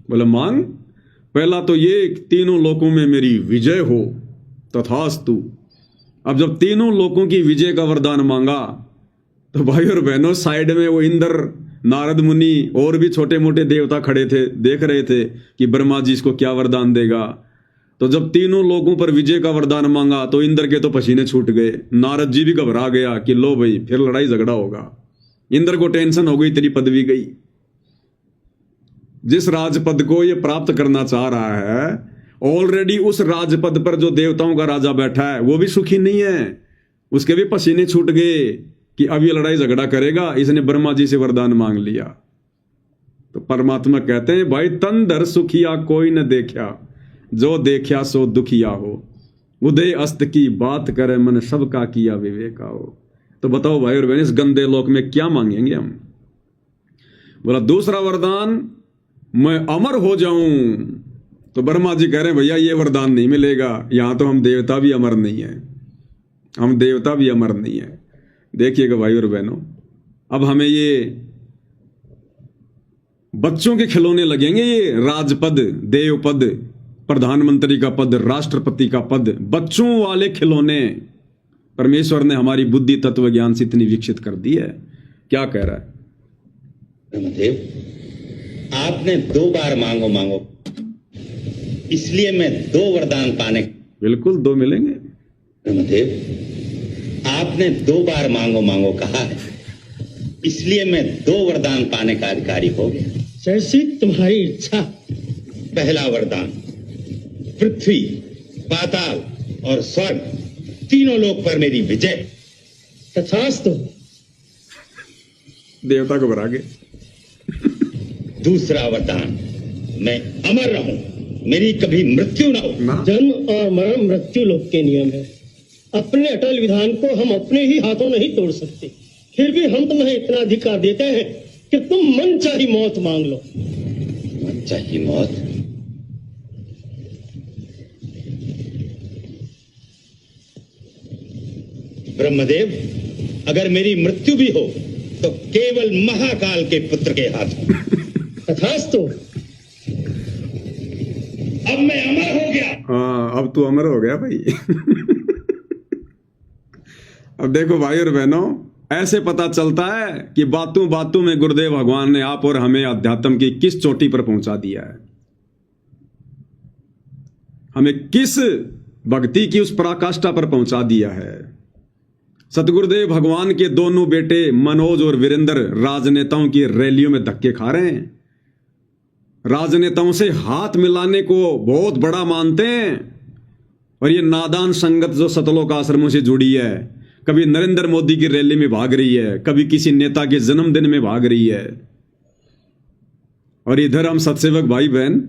बोला मांग, पहला तो ये तीनों लोकों में मेरी विजय हो, तथास्तु। अब जब तीनों लोकों की विजय का वरदान मांगा तो भाई और बहनों साइड में वो इंद्र, नारद मुनि और भी छोटे मोटे देवता खड़े थे, देख रहे थे कि ब्रह्मा जी इसको क्या वरदान देगा। तो जब तीनों लोगों पर विजय का वरदान मांगा तो इंद्र के तो पसीने छूट गए, नारद जी भी घबरा गया कि लो भाई फिर लड़ाई झगड़ा होगा। इंद्र को टेंशन हो गई, तेरी पदवी गई। जिस राजपद को ये प्राप्त करना चाह रहा है, ऑलरेडी उस राजपद पर जो देवताओं का राजा बैठा है वो भी सुखी नहीं है, उसके भी पसीने छूट गए कि अब ये लड़ाई झगड़ा करेगा। इसने ब्रह्मा जी से वरदान मांग लिया। तो परमात्मा कहते हैं भाई तन धर सुखिया कोई न देखा, जो देखा सो दुखिया हो, उदय अस्त की बात करे मन सबका किया विवेका हो। तो बताओ भाई और बहन, इस गंदे लोक में क्या मांगेंगे हम? बोला दूसरा वरदान, मैं अमर हो जाऊं। तो ब्रह्मा जी कह रहे हैं भैया ये वरदान नहीं मिलेगा, यहां तो हम देवता भी अमर नहीं है, हम देवता भी अमर नहीं है। देखिएगा भाई और बहनों, अब हमें ये बच्चों के खिलौने लगेंगे, ये राजपद, देवपद, प्रधानमंत्री का पद, राष्ट्रपति का पद, बच्चों वाले खिलौने। परमेश्वर ने हमारी बुद्धि तत्व ज्ञान से इतनी विकसित कर दी है। क्या कह रहा है ब्रह्मदेव? आपने 2 बार मांगो मांगो, इसलिए मैं 2 वरदान पाने। बिल्कुल 2 मिलेंगे ब्रह्मदेव, आपने 2 बार मांगो मांगो कहा है, इसलिए मैं 2 वरदान पाने का अधिकारी हो गया। जैसी तुम्हारी इच्छा। पहला वरदान, पृथ्वी, पाताल और स्वर्ग तीनों लोक पर मेरी विजय। तथास्तु। देवता को भरा के। दूसरा वरदान, मैं अमर रहूं, मेरी कभी मृत्यु ना हो। जन्म और मरण मृत्यु लोक के नियम है। अपने अटल विधान को हम अपने ही हाथों नहीं तोड़ सकते, फिर भी हम तुम्हें इतना अधिकार देते हैं कि तुम मन चाही मौत मांग लो। मन चाही मौत? ब्रह्मदेव, अगर मेरी मृत्यु भी हो तो केवल महाकाल के पुत्र के हाथ। तथास्तु। अब मैं अमर हो गया। हाँ, अब तू अमर हो गया भाई। अब देखो भाई और बहनों, ऐसे पता चलता है कि बातों बातों में गुरुदेव भगवान ने आप और हमें अध्यात्म की किस चोटी पर पहुंचा दिया है, हमें किस भक्ति की उस पराकाष्ठा पर पहुंचा दिया है। सतगुरुदेव भगवान के दोनों बेटे मनोज और वीरेंद्र राजनेताओं की रैलियों में धक्के खा रहे हैं, राजनेताओं से हाथ मिलाने को बहुत बड़ा मानते हैं। और ये नादान संगत जो सतलोक आश्रमों से जुड़ी है, कभी नरेंद्र मोदी की रैली में भाग रही है, कभी किसी नेता के जन्मदिन में भाग रही है। और इधर हम सत्सेवक भाई बहन,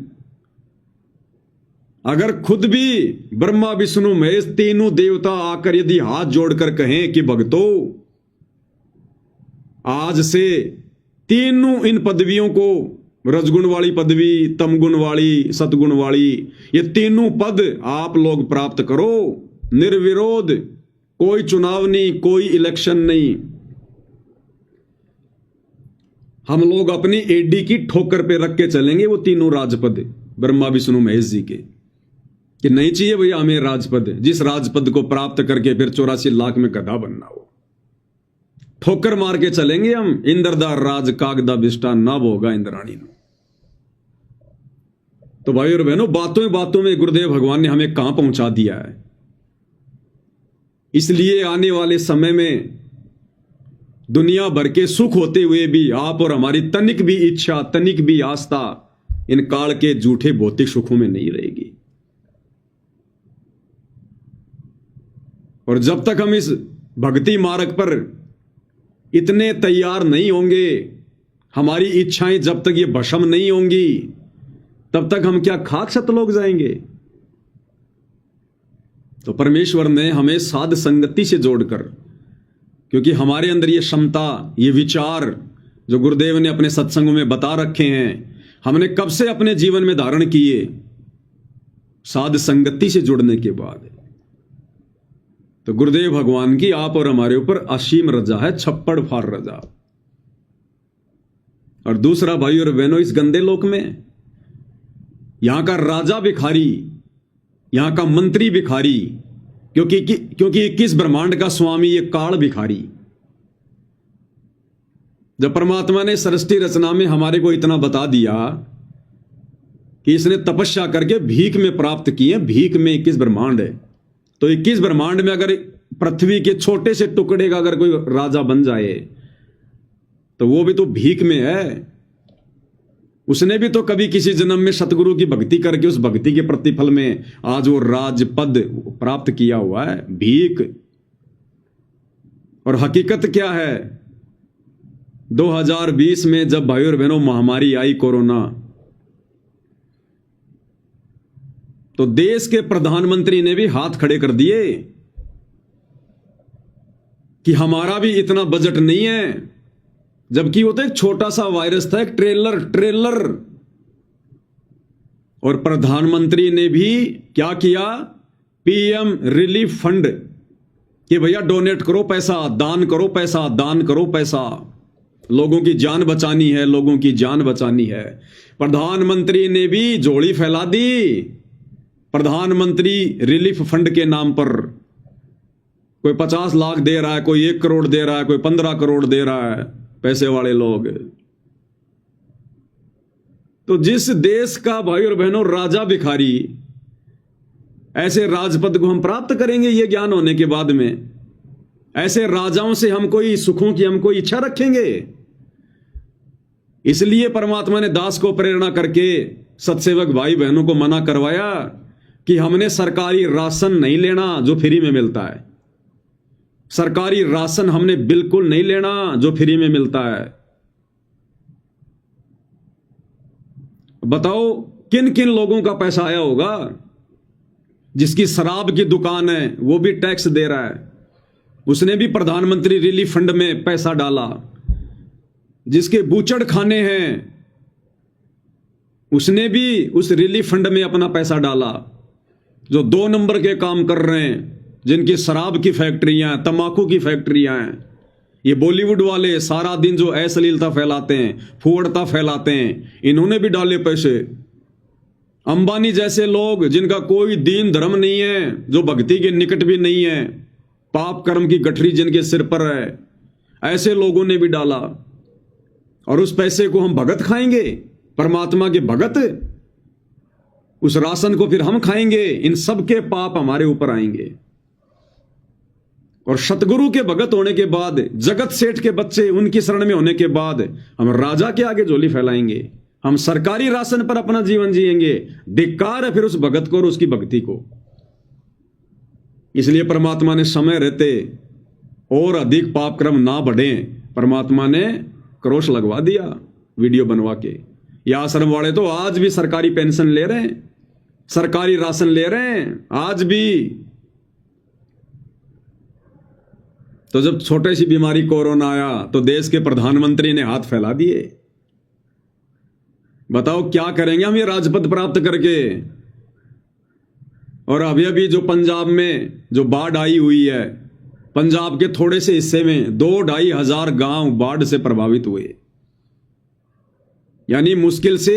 अगर खुद भी ब्रह्मा विष्णु महेश तीनों देवता आकर यदि हाथ जोड़कर कहें कि भक्तों आज से तीनों इन पदवियों को, रजगुण वाली पदवी, तमगुण वाली, सतगुण वाली, ये तीनों पद आप लोग प्राप्त करो निर्विरोध, कोई चुनाव नहीं, कोई इलेक्शन नहीं। हम लोग अपनी एडी की ठोकर पे रख के चलेंगे वो तीनों राजपद ब्रह्मा विष्णु महेश जी के, कि नहीं चाहिए भैया हमें राजपद, जिस राजपद को प्राप्त करके फिर 84 लाख में गधा बनना हो। ठोकर मार के चलेंगे हम, इंद्रदा राज कागदा बिष्टा ना होगा इंद्राणी। तो भाई और बहनों, बातों बातों में गुरुदेव भगवान ने हमें कहां पहुंचा दिया है। इसलिए आने वाले समय में दुनिया भर के सुख होते हुए भी आप और हमारी तनिक भी इच्छा, तनिक भी आस्था इन काल के झूठे भौतिक सुखों में नहीं रहेगी। और जब तक हम इस भक्ति मार्ग पर इतने तैयार नहीं होंगे, हमारी इच्छाएं जब तक ये भस्म नहीं होंगी, तब तक हम क्या खाक सतलोक जाएंगे। तो परमेश्वर ने हमें साध संगति से जोड़कर, क्योंकि हमारे अंदर ये क्षमता, ये विचार जो गुरुदेव ने अपने सत्संगों में बता रखे हैं, हमने कब से अपने जीवन में धारण किए, साध संगति से जुड़ने के बाद। तो गुरुदेव भगवान की आप और हमारे ऊपर असीम रजा है, छप्पड़ फाड़ रजा। और दूसरा भाई और बहनों, इस गंदे लोक में यहां का राजा भिखारी, यहां का मंत्री भिखारी, क्योंकि 21 ब्रह्मांड का स्वामी ये काल भिखारी। जब परमात्मा ने सृष्टि रचना में हमारे को इतना बता दिया कि इसने तपस्या करके भीख में प्राप्त किए, भीख में 21 ब्रह्मांड है, तो 21 ब्रह्मांड में अगर पृथ्वी के छोटे से टुकड़े का अगर कोई राजा बन जाए तो वो भी तो भीख में है। उसने भी तो कभी किसी जन्म में सतगुरु की भक्ति करके उस भक्ति के प्रतिफल में आज वो राज पद प्राप्त किया हुआ है, भीख। और हकीकत क्या है, 2020 में जब भाई और बहनों महामारी आई कोरोना, तो देश के प्रधानमंत्री ने भी हाथ खड़े कर दिए कि हमारा भी इतना बजट नहीं है, जबकि वो तो एक छोटा सा वायरस था, एक ट्रेलर। और प्रधानमंत्री ने भी क्या किया, पीएम रिलीफ फंड कि भैया डोनेट करो पैसा, दान करो पैसा, दान करो पैसा, लोगों की जान बचानी है, लोगों की जान बचानी है। प्रधानमंत्री ने भी झोली फैला दी, प्रधानमंत्री रिलीफ फंड के नाम पर। कोई 50 लाख दे रहा है, कोई 1 करोड़ दे रहा है, कोई 15 करोड़ दे रहा है, पैसे वाले लोग। तो जिस देश का भाई और बहनों राजा भिखारी, ऐसे राजपद को हम प्राप्त करेंगे ये ज्ञान होने के बाद में? ऐसे राजाओं से हम कोई सुखों की हम कोई इच्छा रखेंगे? इसलिए परमात्मा ने दास को प्रेरणा करके सत्सेवक भाई बहनों को मना करवाया कि हमने सरकारी राशन नहीं लेना जो फ्री में मिलता है। सरकारी राशन हमने बिल्कुल नहीं लेना जो फ्री में मिलता है। बताओ किन किन लोगों का पैसा आया होगा? जिसकी शराब की दुकान है वो भी टैक्स दे रहा है, उसने भी प्रधानमंत्री रिलीफ फंड में पैसा डाला। जिसके बूचड़ खाने हैं उसने भी उस रिलीफ फंड में अपना पैसा डाला। जो 2 नंबर के काम कर रहे हैं, जिनकी शराब की फैक्ट्रियां, तंबाकू की फैक्ट्रियां हैं, ये बॉलीवुड वाले सारा दिन जो अश्लीलता फैलाते हैं, फुहड़ता फैलाते हैं, इन्होंने भी डाले पैसे। अंबानी जैसे लोग जिनका कोई दीन धर्म नहीं है, जो भक्ति के निकट भी नहीं है, पाप कर्म की गठरी जिनके सिर पर है, ऐसे लोगों ने भी डाला। और उस पैसे को हम भगत खाएंगे, परमात्मा के भगत, उस राशन को फिर हम खाएंगे। इन सब के पाप हमारे ऊपर आएंगे। और सतगुरु के भगत होने के बाद, जगत सेठ के बच्चे उनकी शरण में होने के बाद हम राजा के आगे झोली फैलाएंगे, हम सरकारी राशन पर अपना जीवन जिएंगे। धिक्कार है फिर उस भगत को और उसकी भक्ति को। इसलिए परमात्मा ने समय रहते और अधिक पाप क्रम ना बढ़े, परमात्मा ने क्रोश लगवा दिया वीडियो बनवा के। ये आश्रम वाले तो आज भी सरकारी पेंशन ले रहे हैं, सरकारी राशन ले रहे हैं आज भी। तो जब छोटी सी बीमारी कोरोना आया तो देश के प्रधानमंत्री ने हाथ फैला दिए। बताओ क्या करेंगे हम ये राजपद प्राप्त करके? और अभी जो पंजाब में जो बाढ़ आई हुई है, पंजाब के थोड़े से हिस्से में 2-2.5 हजार गांव बाढ़ से प्रभावित हुए। यानी मुश्किल से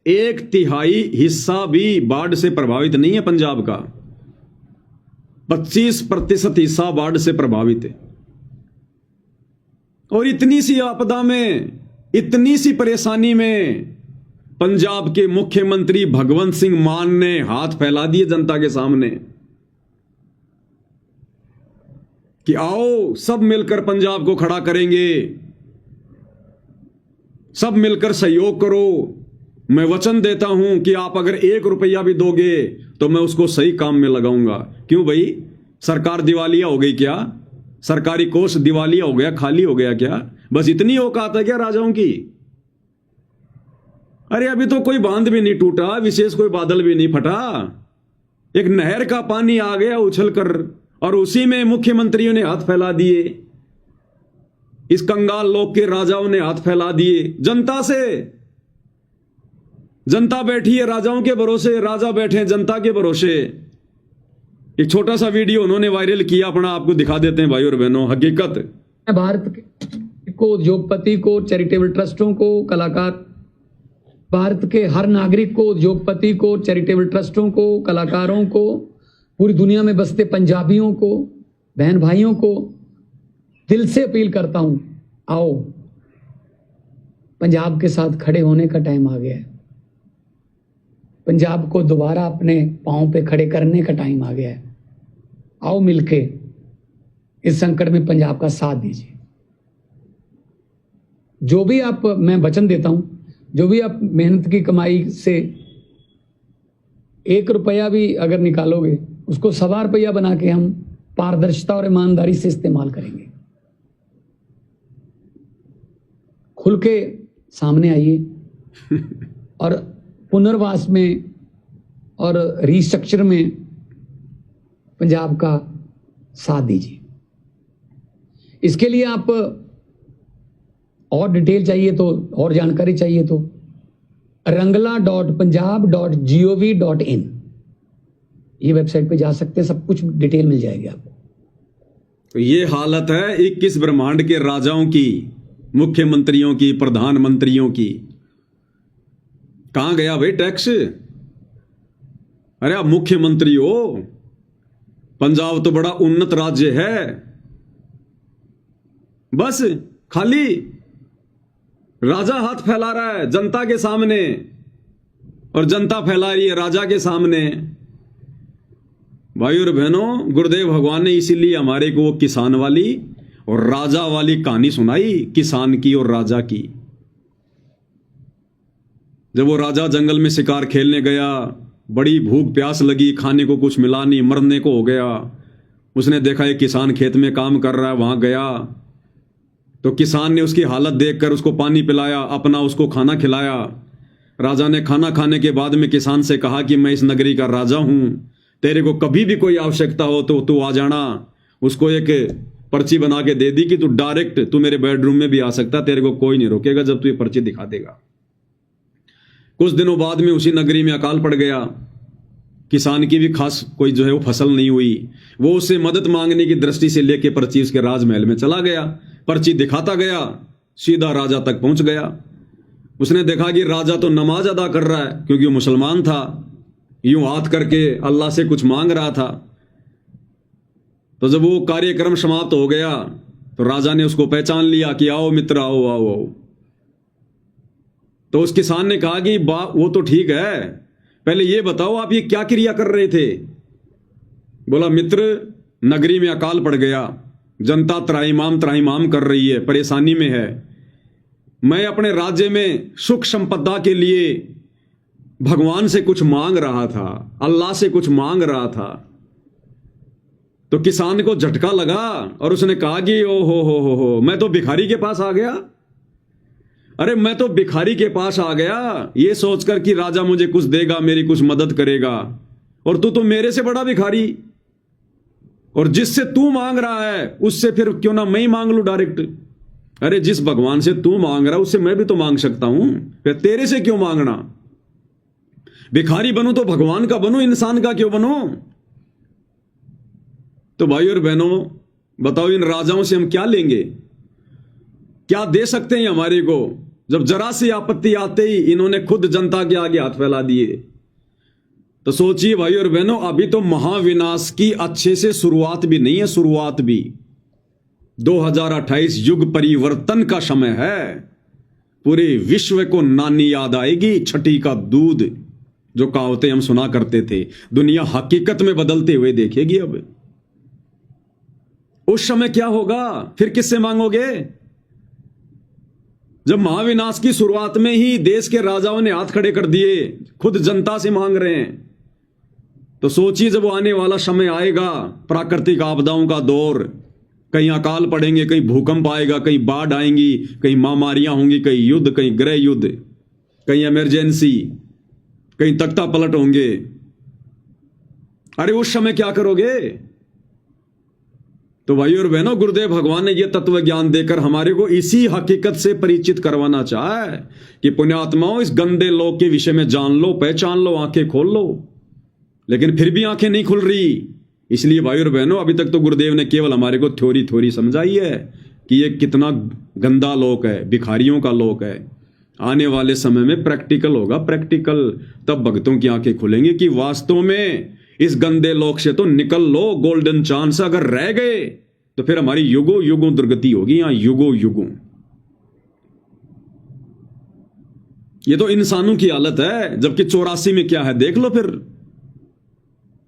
1/3 हिस्सा भी बाढ़ से प्रभावित नहीं है पंजाब का, 25% हिस्सा बाढ़ से प्रभावित है। और इतनी सी आपदा में, इतनी सी परेशानी में पंजाब के मुख्यमंत्री भगवंत सिंह मान ने हाथ फैला दिए जनता के सामने कि आओ सब मिलकर पंजाब को खड़ा करेंगे, सब मिलकर सहयोग करो। मैं वचन देता हूं कि आप अगर 1 रुपया भी दोगे तो मैं उसको सही काम में लगाऊंगा। क्यों भाई? सरकार दिवालिया हो गई क्या? सरकारी कोष दिवालिया हो गया, खाली हो गया क्या? बस इतनी औकात है क्या राजाओं की? अरे अभी तो कोई बांध भी नहीं टूटा, विशेष कोई बादल भी नहीं फटा, एक नहर का पानी आ गया उछल कर और उसी में मुख्यमंत्रियों ने हाथ फैला दिए, इस कंगाल लोक के राजाओं ने हाथ फैला दिए जनता से। जनता बैठी है राजाओं के भरोसे, राजा बैठे हैं जनता के भरोसे। एक छोटा सा वीडियो उन्होंने वायरल किया अपना, आपको दिखा देते हैं भाई और बहनों। हकीकत भारत को, उद्योगपति को, चैरिटेबल ट्रस्टों को, कलाकार, भारत के हर नागरिक को, उद्योगपति को, चैरिटेबल ट्रस्टों को, कलाकारों को, पूरी दुनिया में बसते पंजाबियों को, बहन भाइयों को दिल से अपील करता हूं, आओ पंजाब के साथ खड़े होने का टाइम आ गया है। पंजाब को दोबारा अपने पांव पे खड़े करने का टाइम आ गया है। आओ मिलके इस संकट में पंजाब का साथ दीजिए। जो भी आप, मैं वचन देता हूं, जो भी आप मेहनत की कमाई से 1 रुपया भी अगर निकालोगे, उसको 1.25 रुपया बना के हम पारदर्शिता और ईमानदारी से इस्तेमाल करेंगे। खुल के सामने आइए और पुनर्वास में और रिस्ट्रक्चर में पंजाब का साथ दीजिए। इसके लिए आप और डिटेल चाहिए तो, और जानकारी चाहिए तो rangla.punjab.gov.in ये वेबसाइट पे जा सकते हैं, सब कुछ डिटेल मिल जाएगी आपको। तो ये हालत है 21 ब्रह्मांड के राजाओं की, मुख्यमंत्रियों की, प्रधानमंत्रियों की। कहां गया भाई टैक्स? अरे आप मुख्यमंत्री हो, पंजाब तो बड़ा उन्नत राज्य है, बस खाली राजा हाथ फैला रहा है जनता के सामने और जनता फैला रही है राजा के सामने। भाई और बहनों, गुरुदेव भगवान ने इसीलिए हमारे को वो किसान वाली और राजा वाली कहानी सुनाई, किसान की और राजा की। जब वो राजा जंगल में शिकार खेलने गया, बड़ी भूख प्यास लगी, खाने को कुछ मिला नहीं, मरने को हो गया। उसने देखा एक किसान खेत में काम कर रहा है, वहां गया तो किसान ने उसकी हालत देखकर उसको पानी पिलाया, अपना उसको खाना खिलाया। राजा ने खाना खाने के बाद में किसान से कहा कि मैं इस नगरी का राजा हूं, तेरे को कभी भी कोई आवश्यकता हो तो तू आ जाना। उसको एक पर्ची बना के दे दी कि तू डायरेक्ट तू मेरे बेडरूम में भी आ सकता, तेरे को कोई नहीं रोकेगा जब तू ये पर्ची दिखा देगा। कुछ दिनों बाद में उसी नगरी में अकाल पड़ गया। किसान की भी खास कोई जो है वो फसल नहीं हुई। वो उससे मदद मांगने की दृष्टि से लेके पर्ची उसके राजमहल में चला गया, पर्ची दिखाता गया, सीधा राजा तक पहुंच गया। उसने देखा कि राजा तो नमाज अदा कर रहा है, क्योंकि वो मुसलमान था, यूं हाथ करके अल्लाह से कुछ मांग रहा था। तो जब वो कार्यक्रम समाप्त हो गया तो राजा ने उसको पहचान लिया कि आओ मित्र, आओ आओ आओ। तो उस किसान ने कहा कि वो तो ठीक है, पहले ये बताओ आप ये क्या क्रिया कर रहे थे? बोला मित्र, नगरी में अकाल पड़ गया, जनता त्राहिमाम कर रही है, परेशानी में है। मैं अपने राज्य में सुख संपदा के लिए भगवान से कुछ मांग रहा था, अल्लाह से कुछ मांग रहा था। तो किसान को झटका लगा और उसने कहा कि ओ हो, मैं तो भिखारी के पास आ गया। अरे मैं तो भिखारी के पास आ गया ये सोचकर कि राजा मुझे कुछ देगा, मेरी कुछ मदद करेगा, और तू तो मेरे से बड़ा भिखारी, और जिससे तू मांग रहा है उससे फिर क्यों ना मैं ही मांग लूं डायरेक्ट। अरे जिस भगवान से तू मांग रहा है उससे मैं भी तो मांग सकता हूं, फिर तेरे से क्यों मांगना? भिखारी बनूं तो भगवान का बनूं, इंसान का क्यों बनूं? तो भाई और बहनों, बताओ इन राजाओं से हम क्या लेंगे? क्या दे सकते हैं हमारे को, जब जरा सी आपत्ति आते ही इन्होंने खुद जनता के आगे हाथ फैला दिए। तो सोचिए भाई और बहनों, अभी तो महाविनाश की अच्छे से शुरुआत भी नहीं है, शुरुआत भी। 2028 युग परिवर्तन का समय है। पूरे विश्व को नानी याद आएगी, छठी का दूध, जो कहावतें हम सुना करते थे, दुनिया हकीकत में बदलते हुए देखेगी। अब उस समय क्या होगा? फिर किससे मांगोगे? जब महाविनाश की शुरुआत में ही देश के राजाओं ने हाथ खड़े कर दिए, खुद जनता से मांग रहे हैं। तो सोचिए जब वो आने वाला समय आएगा, प्राकृतिक आपदाओं का दौर, कहीं अकाल पड़ेंगे, कहीं भूकंप आएगा, कहीं बाढ़ आएंगी, कहीं महामारियां होंगी, कहीं युद्ध, कहीं गृह युद्ध, कहीं इमरजेंसी, कहीं तख्ता पलट होंगे। अरे उस समय क्या करोगे? तो भाई और बहनों, गुरुदेव भगवान ने यह तत्व ज्ञान देकर हमारे को इसी हकीकत से परिचित करवाना चाहा है कि पुण्यात्माओं, इस गंदे लोक के विषय में जान लो, पहचान लो, आंखें खोल लो। लेकिन फिर भी आंखें नहीं खुल रही। इसलिए भाई और बहनों, अभी तक तो गुरुदेव ने केवल हमारे को थ्योरी समझाई है कि ये कितना गंदा लोक है, भिखारियों का लोक है। आने वाले समय में प्रैक्टिकल होगा, प्रैक्टिकल, तब भक्तों की आंखें खुलेंगी कि वास्तव में इस गंदे लोक से तो निकल लो। गोल्डन चांस अगर रह गए तो फिर हमारी युगों युगों दुर्गति होगी, यहां युगों युगों। ये तो इंसानों की हालत है, जबकि 84 में क्या है देख लो। फिर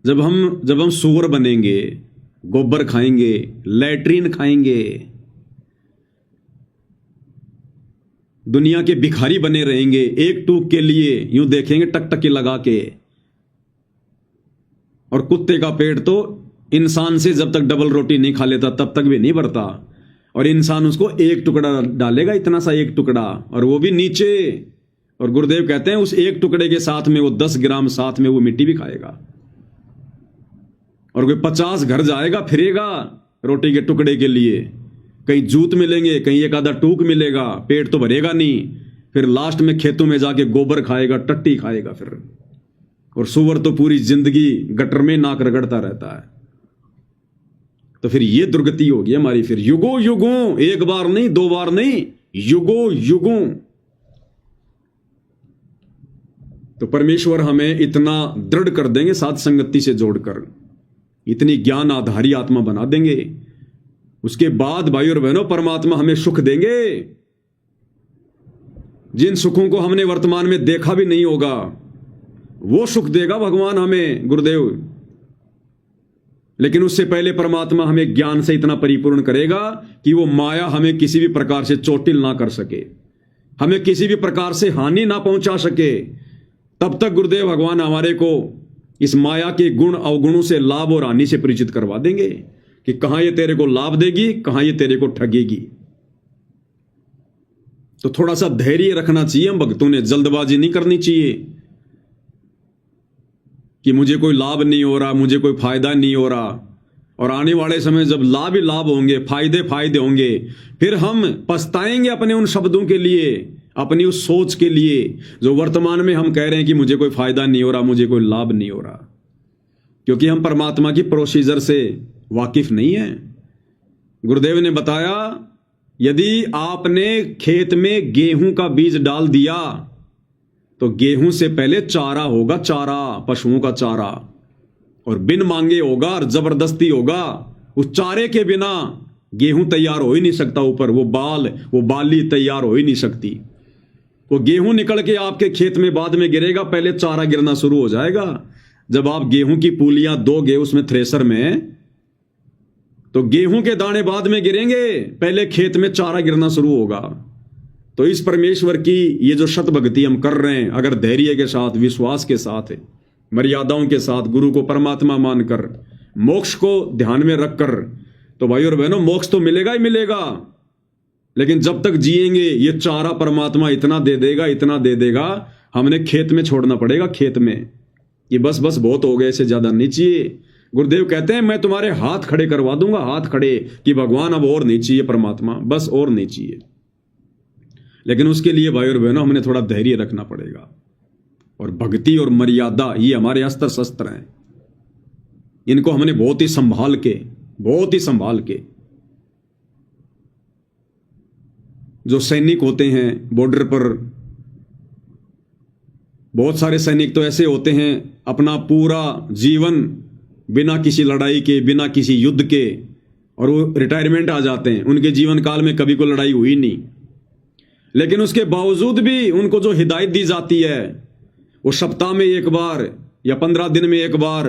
जब हम सूअर बनेंगे, गोबर खाएंगे, लैट्रीन खाएंगे, दुनिया के भिखारी बने रहेंगे, एक टूक के लिए यूं देखेंगे टकटकी लगा के। और कुत्ते का पेट तो इंसान से जब तक डबल रोटी नहीं खा लेता तब तक भी नहीं भरता, और इंसान उसको एक टुकड़ा डालेगा, इतना सा एक टुकड़ा, और वो भी नीचे। और गुरुदेव कहते हैं उस एक टुकड़े के साथ में वो 10 ग्राम साथ में वो मिट्टी भी खाएगा। और कोई 50 घर जाएगा फिरेगा रोटी के टुकड़े के लिए, कहीं जूत मिलेंगे, कहीं एक आधा टूक मिलेगा, पेट तो भरेगा नहीं। फिर लास्ट में खेतों में जाके गोबर खाएगा, टट्टी खाएगा फिर। और सूअर तो पूरी जिंदगी गटर में नाक रगड़ता रहता है। तो फिर ये दुर्गति होगी हमारी, फिर युगों युगों, एक बार नहीं, 2 बार नहीं, युगों युगों। तो परमेश्वर हमें इतना दृढ़ कर देंगे साथ संगति से जोड़कर, इतनी ज्ञान आधारी आत्मा बना देंगे। उसके बाद भाई और बहनों, परमात्मा हमें सुख देंगे, जिन सुखों को हमने वर्तमान में देखा भी नहीं होगा, वो सुख देगा भगवान हमें, गुरुदेव। लेकिन उससे पहले परमात्मा हमें ज्ञान से इतना परिपूर्ण करेगा कि वो माया हमें किसी भी प्रकार से चोटिल ना कर सके, हमें किसी भी प्रकार से हानि ना पहुंचा सके। तब तक गुरुदेव भगवान हमारे को इस माया के गुण अवगुणों से, लाभ और हानि से परिचित करवा देंगे कि कहां ये तेरे को लाभ देगी, कहां ये तेरे को ठगेगी। तो थोड़ा सा धैर्य रखना चाहिए हम भक्तों ने, जल्दबाजी नहीं करनी चाहिए कि मुझे कोई लाभ नहीं हो रहा, मुझे कोई फायदा नहीं हो रहा। और आने वाले समय जब लाभ ही लाभ होंगे, फायदे होंगे, फिर हम पछताएंगे अपने उन शब्दों के लिए, अपनी उस सोच के लिए जो वर्तमान में हम कह रहे हैं कि मुझे कोई फायदा नहीं हो रहा, मुझे कोई लाभ नहीं हो रहा, क्योंकि हम परमात्मा की प्रोसीजर से वाकिफ नहीं है। गुरुदेव ने बताया, यदि आपने खेत में गेहूं का बीज डाल दिया तो गेहूं से पहले चारा होगा, चारा, पशुओं का चारा, और बिन मांगे होगा और जबरदस्ती होगा। उस चारे के बिना गेहूं तैयार हो ही नहीं सकता, ऊपर वो बाली तैयार हो ही नहीं सकती। वो गेहूं निकल के आपके खेत में बाद में गिरेगा, पहले चारा गिरना शुरू हो जाएगा। जब आप गेहूं की पूलियां दोगे उसमें थ्रेसर में, तो गेहूं के दाने बाद में गिरेंगे, पहले खेत में चारा गिरना शुरू होगा। तो इस परमेश्वर की ये जो शत भक्ति हम कर रहे हैं, अगर धैर्य के साथ, विश्वास के साथ, मर्यादाओं के साथ, गुरु को परमात्मा मानकर, मोक्ष को ध्यान में रखकर, तो भाई और बहनों, मोक्ष तो मिलेगा ही मिलेगा। लेकिन जब तक जिएंगे ये चारा परमात्मा इतना दे देगा, इतना दे देगा, हमने खेत में छोड़ना पड़ेगा, खेत में। ये बस बहुत हो गए, इससे ज्यादा नहीं चाहिए। गुरुदेव कहते हैं मैं तुम्हारे हाथ खड़े करवा दूंगा, हाथ खड़े, कि भगवान अब और नहीं चाहिए, परमात्मा बस और नहीं चाहिए। लेकिन उसके लिए भाई और बहनों हमें थोड़ा धैर्य रखना पड़ेगा, और भक्ति और मर्यादा ये हमारे अस्त्र शस्त्र हैं। इनको हमने बहुत ही संभाल के, जो सैनिक होते हैं बॉर्डर पर, बहुत सारे सैनिक तो ऐसे होते हैं अपना पूरा जीवन बिना किसी लड़ाई के, बिना किसी युद्ध के, और वो रिटायरमेंट आ जाते हैं, उनके जीवन काल में कभी कोई लड़ाई हुई नहीं। लेकिन उसके बावजूद भी उनको जो हिदायत दी जाती है, वो सप्ताह में एक बार या 15 दिन में एक बार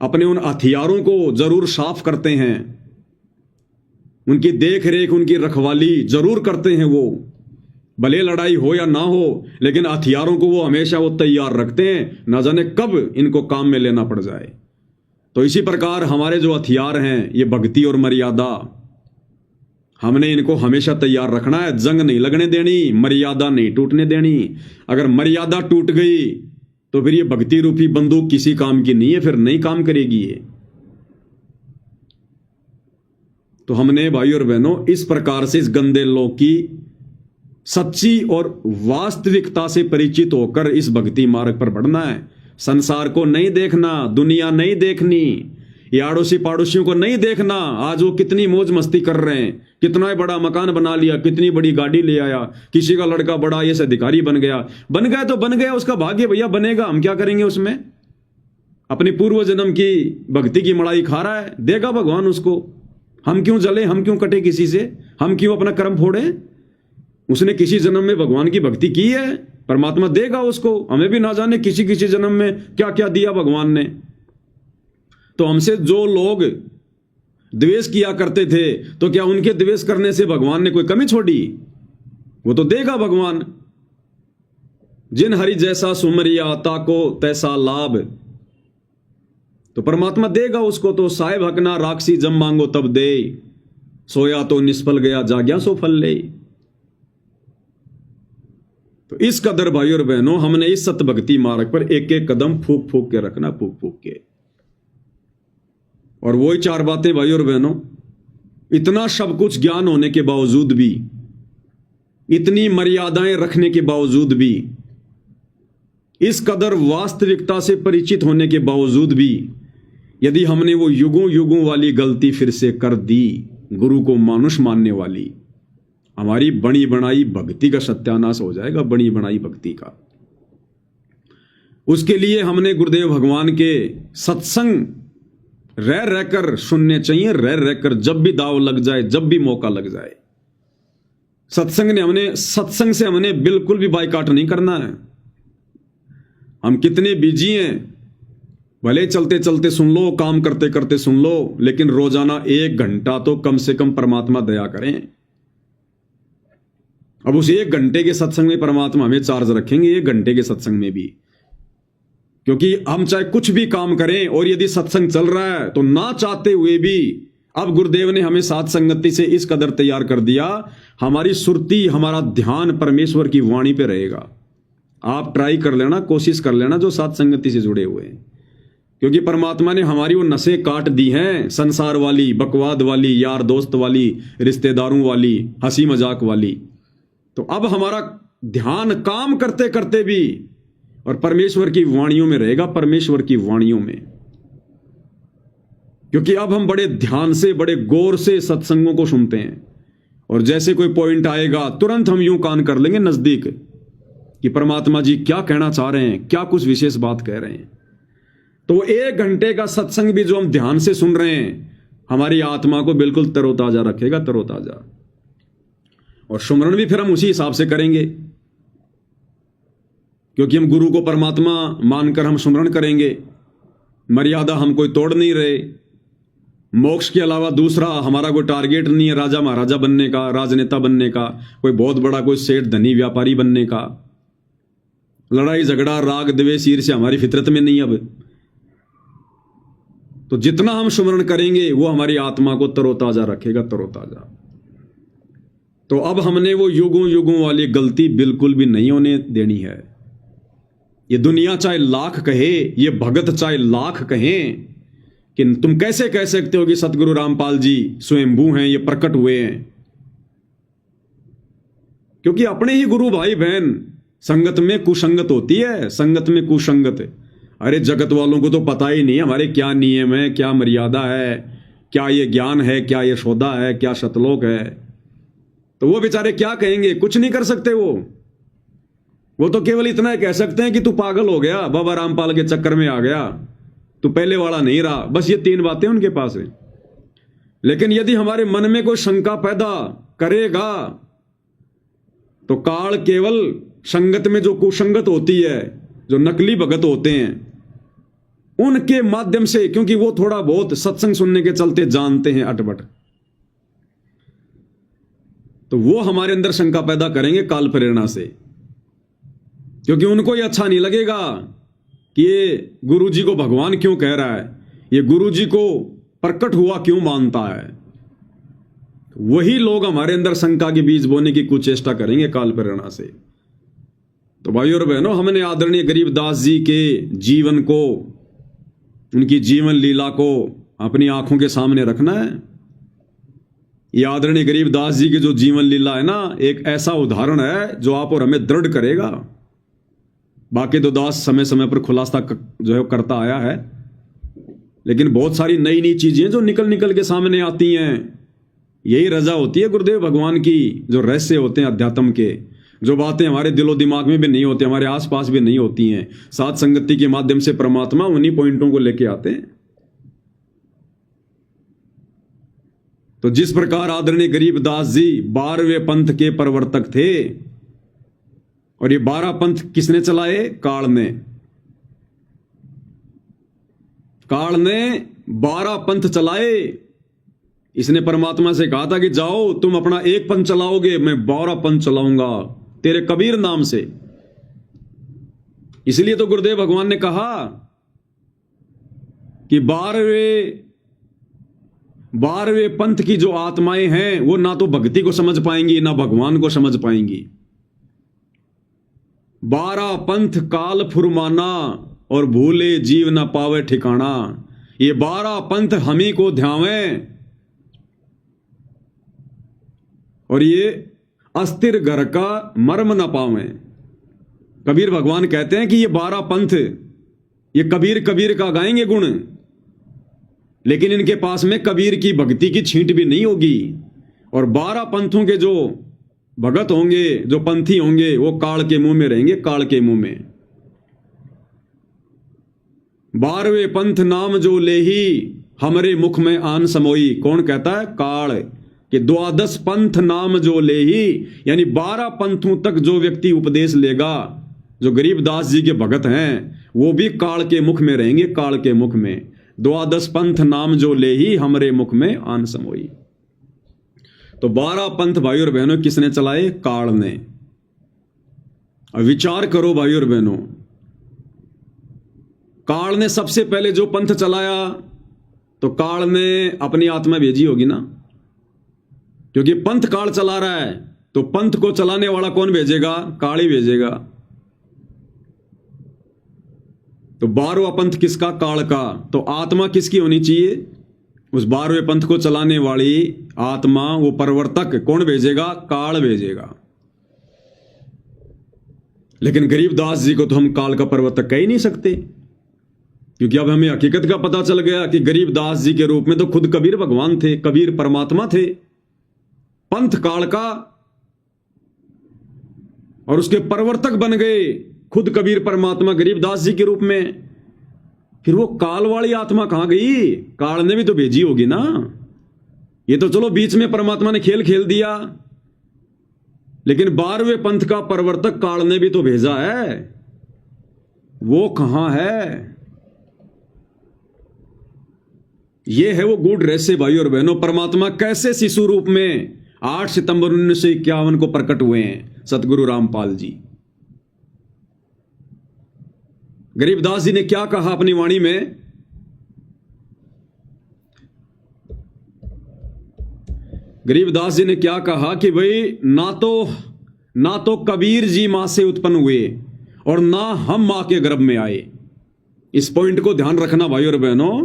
अपने उन हथियारों को जरूर साफ करते हैं, उनकी देख रेख, उनकी रखवाली जरूर करते हैं वो, भले लड़ाई हो या ना हो, लेकिन हथियारों को वो हमेशा वो तैयार रखते हैं, ना जाने कब इनको काम में लेना पड़ जाए। तो इसी प्रकार हमारे जो हथियार हैं, ये भक्ति और मर्यादा, हमने इनको हमेशा तैयार रखना है। जंग नहीं लगने देनी, मर्यादा नहीं टूटने देनी। अगर मर्यादा टूट गई तो फिर ये भक्ति रूपी बंदूक किसी काम की नहीं है, फिर नहीं काम करेगी ये। तो हमने भाई और बहनों इस प्रकार से इस गंदे लोक की सच्ची और वास्तविकता से परिचित होकर इस भक्ति मार्ग पर बढ़ना है। संसार को नहीं देखना, दुनिया नहीं देखनी, ये आड़ोसी पाड़ोसियों को नहीं देखना। आज वो कितनी मौज मस्ती कर रहे हैं, कितना बड़ा मकान बना लिया, कितनी बड़ी गाड़ी ले आया, किसी का लड़का बड़ा ये अधिकारी बन गया तो बन गया, उसका भाग्य भैया, बनेगा, हम क्या करेंगे उसमें। अपनी पूर्व जन्म की भक्ति की मड़ाई खा रहा है, देगा भगवान उसको। हम क्यों जले, हम क्यों कटे किसी से, हम क्यों अपना कर्म फोड़े। उसने किसी जन्म में भगवान की भक्ति की है, परमात्मा देगा उसको। हमें भी ना जाने किसी किसी जन्म में क्या क्या दिया भगवान ने। तो हमसे जो लोग द्वेष किया करते थे, तो क्या उनके द्वेष करने से भगवान ने कोई कमी छोड़ी? वो तो देगा भगवान। जिन हरि जैसा सुमरिया ताको तैसा लाभ, तो परमात्मा देगा उसको। तो साहेब हकना राक्षसी जब मांगो तब दे, सोया तो निष्फल गया जाग्या सो फल ले। तो इस कदर भाई और बहनों हमने इस सत भक्ति मार्ग पर एक एक कदम फूक फूक के रखना, फूक फूक के। और वही चार बातें भाई और बहनों, इतना सब कुछ ज्ञान होने के बावजूद भी, इतनी मर्यादाएं रखने के बावजूद भी, इस कदर वास्तविकता से परिचित होने के बावजूद भी, यदि हमने वो युगों युगों वाली गलती फिर से कर दी, गुरु को मानुष मानने वाली, हमारी बनी बनाई भक्ति का सत्यानाश हो जाएगा, बनी बनाई भक्ति का। उसके लिए हमने गुरुदेव भगवान के सत्संग रह रहकर सुनने चाहिए, रह रहकर, जब भी दाव लग जाए, जब भी मौका लग जाए। सत्संग से हमने बिल्कुल भी बायकॉट नहीं करना है। हम कितने बिजी हैं, भले चलते चलते सुन लो, काम करते करते सुन लो, लेकिन रोजाना 1 घंटा तो कम से कम परमात्मा दया करें। अब उस 1 घंटे के सत्संग में परमात्मा हमें चार्ज रखेंगे, 1 घंटे के सत्संग में भी। क्योंकि हम चाहे कुछ भी काम करें, और यदि सत्संग चल रहा है तो ना चाहते हुए भी अब गुरुदेव ने हमें साथ संगति से इस कदर तैयार कर दिया, हमारी सुरती, हमारा ध्यान परमेश्वर की वाणी पे रहेगा। आप ट्राई कर लेना, कोशिश कर लेना, जो साथ संगति से जुड़े हुए हैं। क्योंकि परमात्मा ने हमारी वो नसें काट दी हैं, संसार वाली, बकवाद वाली, यार दोस्त वाली, रिश्तेदारों वाली, हंसी मजाक वाली। तो अब हमारा ध्यान काम करते करते भी और परमेश्वर की वाणियों में रहेगा, परमेश्वर की वाणियों में। क्योंकि अब हम बड़े ध्यान से, बड़े गौर से सत्संगों को सुनते हैं, और जैसे कोई पॉइंट आएगा तुरंत हम यूं कान कर लेंगे नजदीक कि परमात्मा जी क्या कहना चाह रहे हैं, क्या कुछ विशेष बात कह रहे हैं। तो 1 घंटे का सत्संग भी जो हम ध्यान से सुन रहे हैं, हमारी आत्मा को बिल्कुल तरोताजा रखेगा, तरोताजा। और सुमरण भी फिर हम उसी हिसाब से करेंगे, क्योंकि हम गुरु को परमात्मा मानकर हम सुमरण करेंगे। मर्यादा हम कोई तोड़ नहीं रहे। मोक्ष के अलावा दूसरा हमारा कोई टारगेट नहीं है, राजा महाराजा बनने का, राजनेता बनने का, कोई बहुत बड़ा कोई सेठ धनी व्यापारी बनने का। लड़ाई झगड़ा राग द्वेष ईर्ष्या हमारी फितरत में नहीं। अब तो जितना हम सुमरण करेंगे वो हमारी आत्मा को तरोताजा रखेगा, तरोताजा। तो अब हमने वो युगों युगों वाली गलती बिल्कुल भी नहीं होने देनी है। ये दुनिया चाहे लाख कहे, ये भगत चाहे लाख कहें कि तुम कैसे कह सकते हो कि सतगुरु रामपाल जी स्वयंभू हैं, ये प्रकट हुए हैं। क्योंकि अपने ही गुरु भाई बहन, संगत में कुसंगत होती है, संगत में कुसंगत। अरे जगत वालों को तो पता ही नहीं हमारे क्या नियम है, क्या मर्यादा है, क्या ये ज्ञान है, क्या ये सौदा है, क्या सतलोक है। तो वो बेचारे क्या कहेंगे, कुछ नहीं कर सकते। वो तो केवल इतना कह सकते हैं कि तू पागल हो गया, बाबा रामपाल के चक्कर में आ गया, तू पहले वाला नहीं रहा। बस ये 3 बातें उनके पास है। लेकिन यदि हमारे मन में कोई शंका पैदा करेगा तो काल केवल संगत में जो कुसंगत होती है, जो नकली भगत होते हैं, उनके माध्यम से, क्योंकि वो थोड़ा बहुत सत्संग सुनने के चलते जानते हैं अटपट, तो वो हमारे अंदर शंका पैदा करेंगे काल प्रेरणा से, क्योंकि उनको ये अच्छा नहीं लगेगा कि ये गुरु जी को भगवान क्यों कह रहा है, ये गुरु जी को प्रकट हुआ क्यों मानता है। वही लोग हमारे अंदर शंका के बीज बोने की कुचेष्टा करेंगे काल प्रेरणा से। तो भाइयों और बहनों, हमने आदरणीय गरीबदास जी के जीवन को, उनकी जीवन लीला को अपनी आंखों के सामने रखना है। ये आदरणीय गरीबदास जी की जो जीवन लीला है ना, एक ऐसा उदाहरण है जो आप और हमें दृढ़ करेगा। बाकी तो दास समय समय पर खुलासा जो है करता आया है, लेकिन बहुत सारी नई नई चीजें जो निकल निकल के सामने आती हैं, यही रजा होती है गुरुदेव भगवान की। जो रहस्य होते हैं अध्यात्म के, जो बातें हमारे दिलो दिमाग में भी नहीं होती, हमारे आसपास भी नहीं होती हैं, साथ संगति के माध्यम से परमात्मा उन्हीं पॉइंटों को लेके आते हैं। तो जिस प्रकार आदरणीय गरीबदास जी 12वें पंथ के प्रवर्तक थे, और ये 12 पंथ किसने चलाए? काल ने। काल ने 12 पंथ चलाए। इसने परमात्मा से कहा था कि जाओ तुम अपना एक पंथ चलाओगे, मैं 12 पंथ चलाऊंगा तेरे कबीर नाम से। इसलिए तो गुरुदेव भगवान ने कहा कि 12वें पंथ की जो आत्माएं हैं वो ना तो भक्ति को समझ पाएंगी ना भगवान को समझ पाएंगी। 12 पंथ काल फुरमाना और भूले जीव न पावे ठिकाना। ये 12 पंथ हमी को ध्यावें और ये अस्थिर घर का मर्म न पावें। कबीर भगवान कहते हैं कि ये 12 पंथ, ये कबीर कबीर का गाएंगे गुण, लेकिन इनके पास में कबीर की भक्ति की छींट भी नहीं होगी। और 12 पंथों के जो भगत होंगे, जो पंथी होंगे, वो काल के मुंह में रहेंगे, काल के मुंह में। 12वें पंथ नाम जो लेही हमरे मुख में आन समोई। कौन कहता है? काल। कि 12 पंथ नाम जो लेही, यानी 12 पंथों तक जो व्यक्ति उपदेश लेगा, जो गरीबदास जी के भगत हैं, वो भी काल के मुख में रहेंगे, काल के मुख में। 12 पंथ नाम जो लेही हमरे मुख में आन समोई। तो 12 पंथ भाइयों और बहनों किसने चलाए? काल ने। अब विचार करो भाइयों और बहनों, काल ने सबसे पहले जो पंथ चलाया, तो काल ने अपनी आत्मा भेजी होगी ना, क्योंकि पंथ काल चला रहा है, तो पंथ को चलाने वाला कौन भेजेगा? काल ही भेजेगा। तो 12वां पंथ किसका? काल का। तो आत्मा किसकी होनी चाहिए? उस 12वें पंथ को चलाने वाली आत्मा, वो प्रवर्तक कौन भेजेगा? काल भेजेगा। लेकिन गरीबदास जी को तो हम काल का प्रवर्तक कह ही नहीं सकते, क्योंकि अब हमें हकीकत का पता चल गया कि गरीबदास जी के रूप में तो खुद कबीर भगवान थे, कबीर परमात्मा थे। पंथ काल का, और उसके प्रवर्तक बन गए खुद कबीर परमात्मा गरीबदास जी के रूप में। फिर वो काल वाली आत्मा कहां गई? काल ने भी तो भेजी होगी ना। ये तो चलो बीच में परमात्मा ने खेल खेल दिया, लेकिन 12वें पंथ का प्रवर्तक काल ने भी तो भेजा है। वो कहां है? ये है वो गूढ़ रहस्य भाइयों और बहनों। परमात्मा कैसे शिशु रूप में 8 सितंबर 1951 को प्रकट हुए हैं सतगुरु रामपाल जी। गरीबदास जी ने क्या कहा अपनी वाणी में? गरीबदास जी ने क्या कहा कि भाई ना तो कबीर जी मां से उत्पन्न हुए और ना हम मां के गर्भ में आए। इस पॉइंट को ध्यान रखना भाइयों और बहनों।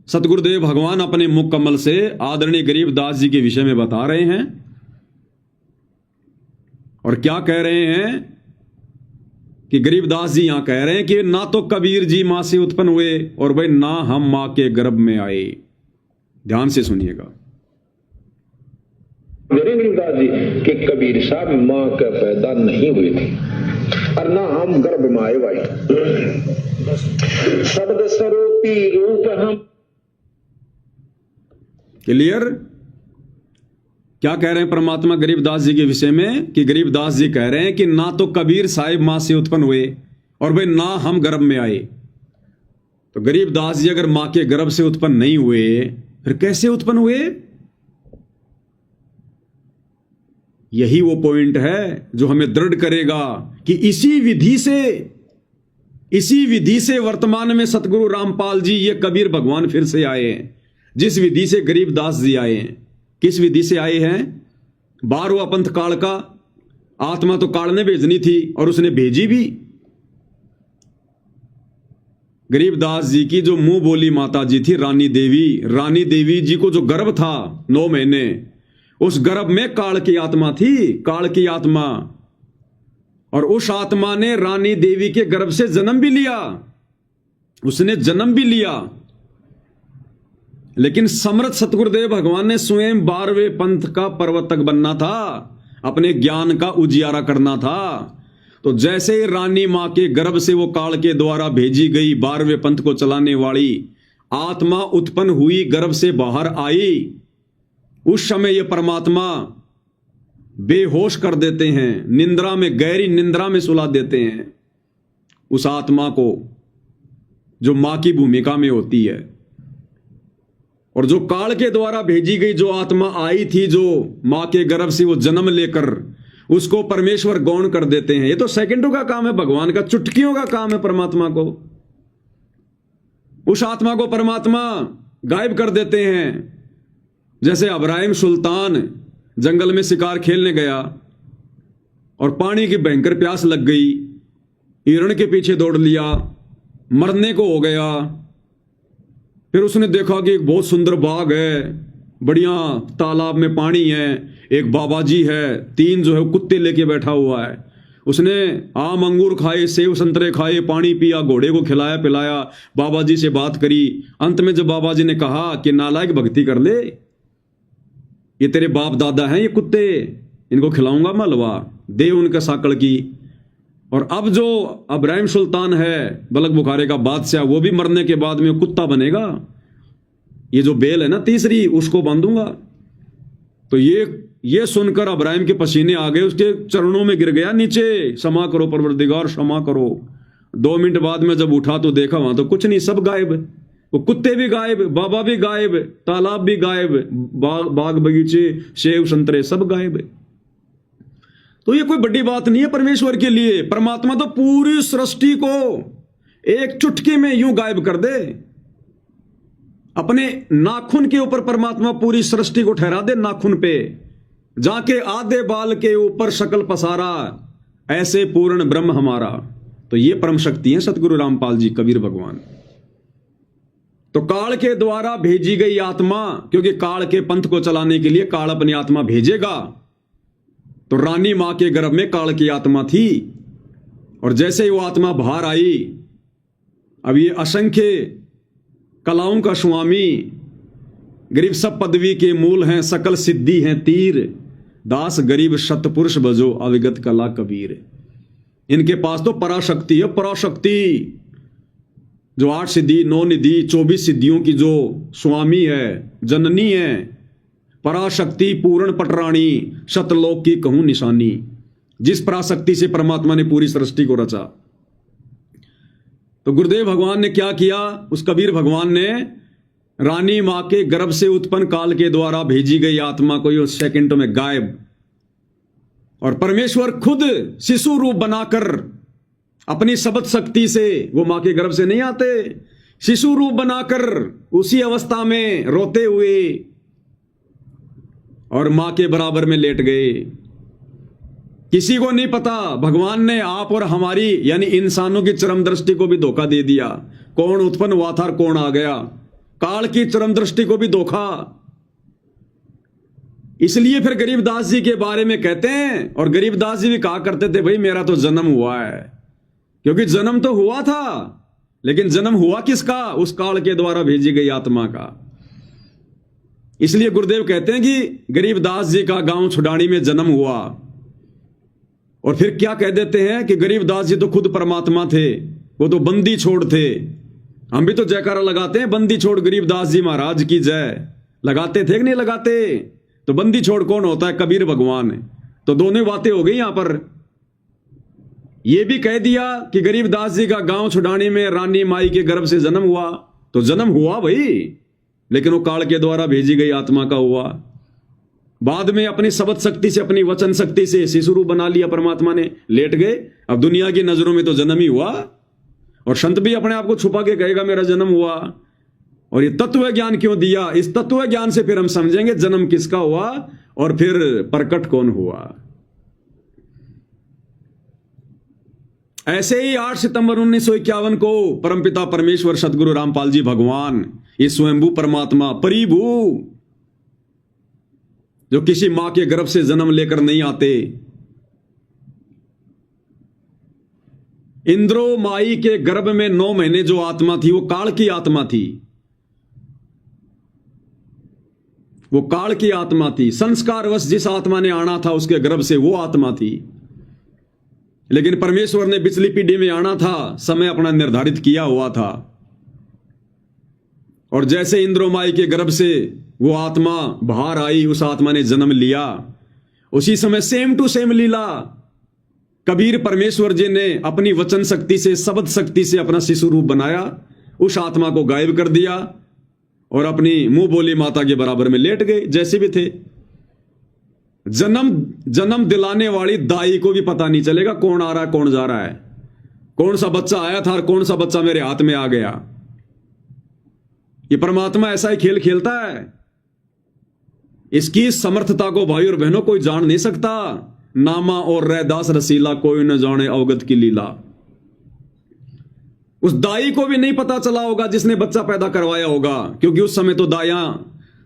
सतगुरुदेव भगवान अपने मुख कमल से आदरणीय गरीबदास जी के विषय में बता रहे हैं, और क्या कह रहे हैं कि गरीबदास जी यहां कह रहे हैं कि ना तो कबीर जी मां से उत्पन्न हुए और भाई ना हम मां के गर्भ में आए। ध्यान से सुनिएगा। गरीबदास जी के कबीर साहब मां का पैदा नहीं हुए थे और ना हम गर्भ में आए भाई। शब्द स्वरूपी रूप हम। क्लियर? क्या कह रहे हैं परमात्मा गरीबदास जी के विषय में? कि गरीबदास जी कह रहे हैं कि ना तो कबीर साहिब मां से उत्पन्न हुए और भाई ना हम गर्भ में आए। तो गरीबदास जी अगर मां के गर्भ से उत्पन्न नहीं हुए, फिर कैसे उत्पन्न हुए? यही वो पॉइंट है जो हमें दृढ़ करेगा कि इसी विधि से वर्तमान में सतगुरु रामपाल जी, ये कबीर भगवान फिर से आए हैं, जिस विधि से गरीबदास जी आए हैं। किस विधि से आए हैं? 12वां पंथ काल का। आत्मा तो काल ने भेजनी थी और उसने भेजी भी। गरीबदास जी की जो मुंह बोली माता जी थी रानी देवी जी को जो गर्भ था 9 महीने, उस गर्भ में काल की आत्मा थी, काल की आत्मा। और उस आत्मा ने रानी देवी के गर्भ से जन्म भी लिया, उसने जन्म भी लिया। लेकिन समर्थ सतगुरुदेव भगवान ने स्वयं 12वें पंथ का प्रवर्तक बनना था, अपने ज्ञान का उजियारा करना था। तो जैसे रानी मां के गर्भ से वो काल के द्वारा भेजी गई 12वें पंथ को चलाने वाली आत्मा उत्पन्न हुई, गर्भ से बाहर आई, उस समय ये परमात्मा बेहोश कर देते हैं, निंद्रा में, गहरी निंद्रा में सुला देते हैं उस आत्मा को जो मां की भूमिका में होती है। और जो काल के द्वारा भेजी गई जो आत्मा आई थी, जो मां के गर्भ से वो जन्म लेकर, उसको परमेश्वर गौण कर देते हैं। ये तो सेकंडों का काम है भगवान का, चुटकियों का काम है परमात्मा को। उस आत्मा को परमात्मा गायब कर देते हैं। जैसे इब्राहिम सुल्तान जंगल में शिकार खेलने गया और पानी की भयंकर प्यास लग गई, हिरण के पीछे दौड़ लिया, मरने को हो गया। फिर उसने देखा कि एक बहुत सुंदर बाग है, बढ़िया तालाब में पानी है, एक बाबा जी है, 3 जो है कुत्ते लेके बैठा हुआ है। उसने आम अंगूर खाए, सेब संतरे खाए, पानी पिया, घोड़े को खिलाया पिलाया, बाबा जी से बात करी। अंत में जब बाबा जी ने कहा कि नालायक भक्ति कर ले, ये तेरे बाप दादा हैं ये कुत्ते, इनको खिलाऊंगा मलवा, दे उनके साकड़ की। और अब जो इब्राहिम सुल्तान है बलक बुखारे का बादशाह, वो भी मरने के बाद में कुत्ता बनेगा। ये जो बेल है ना तीसरी, उसको बांधूंगा। तो ये सुनकर इब्राहिम के पसीने आ गए, उसके चरणों में गिर गया नीचे, क्षमा करो परवरदिगार, क्षमा करो। 2 मिनट बाद में जब उठा तो देखा वहां तो कुछ नहीं, सब गायब। वो कुत्ते भी गायब, बाबा भी गायब, तालाब भी गायब, बाग बगीचे, सेब संतरे सब गायब। तो ये कोई बड़ी बात नहीं है परमेश्वर के लिए। परमात्मा तो पूरी सृष्टि को एक चुटकी में यूं गायब कर दे। अपने नाखून के ऊपर परमात्मा पूरी सृष्टि को ठहरा दे, नाखून पे जाके आधे बाल के ऊपर शकल पसारा, ऐसे पूर्ण ब्रह्म हमारा। तो ये परम शक्ति है सतगुरु रामपाल जी, कबीर भगवान। तो काल के द्वारा भेजी गई आत्मा, क्योंकि काल के पंथ को चलाने के लिए काल अपनी आत्मा भेजेगा। तो रानी मां के गर्भ में काल की आत्मा थी, और जैसे ही वो आत्मा बाहर आई, अब ये असंख्य कलाओं का स्वामी, गरीब सब पदवी के मूल हैं, सकल सिद्धि हैं तीर, दास गरीब सतपुरुष बजो अविगत कला कबीर। इनके पास तो पराशक्ति है, पराशक्ति जो 8 सिद्धि 9 निधि 24 सिद्धियों की जो स्वामी है, जननी है, पराशक्ति पूर्ण पटराणी, शतलोक की कहूं निशानी। जिस पराशक्ति से परमात्मा ने पूरी सृष्टि को रचा। तो गुरुदेव भगवान ने क्या किया? उस कबीर भगवान ने रानी मां के गर्भ से उत्पन्न काल के द्वारा भेजी गई आत्मा को उस सेकंडों में गायब, और परमेश्वर खुद शिशु रूप बनाकर अपनी शब्द शक्ति से, वो मां के गर्भ से नहीं आते, शिशु रूप बनाकर उसी अवस्था में रोते हुए और मां के बराबर में लेट गए। किसी को नहीं पता, भगवान ने आप और हमारी यानी इंसानों की चरम दृष्टि को भी धोखा दे दिया। कौन उत्पन्न हुआ था और कौन आ गया, काल की चरम दृष्टि को भी धोखा। इसलिए फिर गरीबदास जी के बारे में कहते हैं, और गरीबदास जी भी कहा करते थे, भाई मेरा तो जन्म हुआ है। क्योंकि जन्म तो हुआ था, लेकिन जन्म हुआ किसका? उस काल के द्वारा भेजी गई आत्मा का। इसलिए गुरुदेव कहते हैं कि गरीबदास जी का गांव छुडानी में जन्म हुआ। और फिर क्या कह देते हैं कि गरीबदास जी तो खुद परमात्मा थे, वो तो बंदी छोड़ थे। हम भी तो जयकारा लगाते हैं, बंदी छोड़ गरीबदास जी महाराज की जय। लगाते थे कि नहीं लगाते? तो बंदी छोड़ कौन होता है? कबीर भगवान। तो दोनों बातें हो गई यहां पर। यह भी कह दिया कि गरीबदास जी का गांव छुडानी में रानी माई के गर्भ से जन्म हुआ। तो जन्म हुआ भाई, लेकिन वो काल के द्वारा भेजी गई आत्मा का हुआ। बाद में अपनी शब्द शक्ति से, अपनी वचन शक्ति से शिशु रूप बना लिया परमात्मा ने, लेट गए। अब दुनिया की नजरों में तो जन्म ही हुआ, और संत भी अपने आप को छुपा के कहेगा मेरा जन्म हुआ। और ये तत्व ज्ञान क्यों दिया? इस तत्व ज्ञान से फिर हम समझेंगे जन्म किसका हुआ और फिर प्रकट कौन हुआ। ऐसे ही 8 सितंबर 1951 को परमपिता परमेश्वर सदगुरु रामपाल जी भगवान, ये स्वयंभू परमात्मा परिभू, जो किसी मां के गर्भ से जन्म लेकर नहीं आते, इंद्रो माई के गर्भ में 9 महीने जो आत्मा थी वो काल की आत्मा थी, वो काल की आत्मा थी। संस्कारवश जिस आत्मा ने आना था उसके गर्भ से वो आत्मा थी, लेकिन परमेश्वर ने पिछली पीढ़ी में आना था, समय अपना निर्धारित किया हुआ था। और जैसे इंद्रो माई के गर्भ से वो आत्मा बाहर आई, उस आत्मा ने जन्म लिया, उसी समय सेम टू सेम लीला कबीर परमेश्वर जी ने अपनी वचन शक्ति से, शब्द शक्ति से अपना शिशु रूप बनाया, उस आत्मा को गायब कर दिया और अपनी मुंह बोली माता के बराबर में लेट गए जैसे भी थे। जन्म दिलाने वाली दाई को भी पता नहीं चलेगा कौन आ रहा है कौन जा रहा है, कौन सा बच्चा आया था और कौन सा बच्चा मेरे हाथ में आ गया। ये परमात्मा ऐसा ही खेल खेलता है। इसकी समर्थता को भाई और बहनों कोई जान नहीं सकता। नामा और रैदास रसीला, कोई न जाने अवगत की लीला। उस दाई को भी नहीं पता चला होगा जिसने बच्चा पैदा करवाया होगा, क्योंकि उस समय तो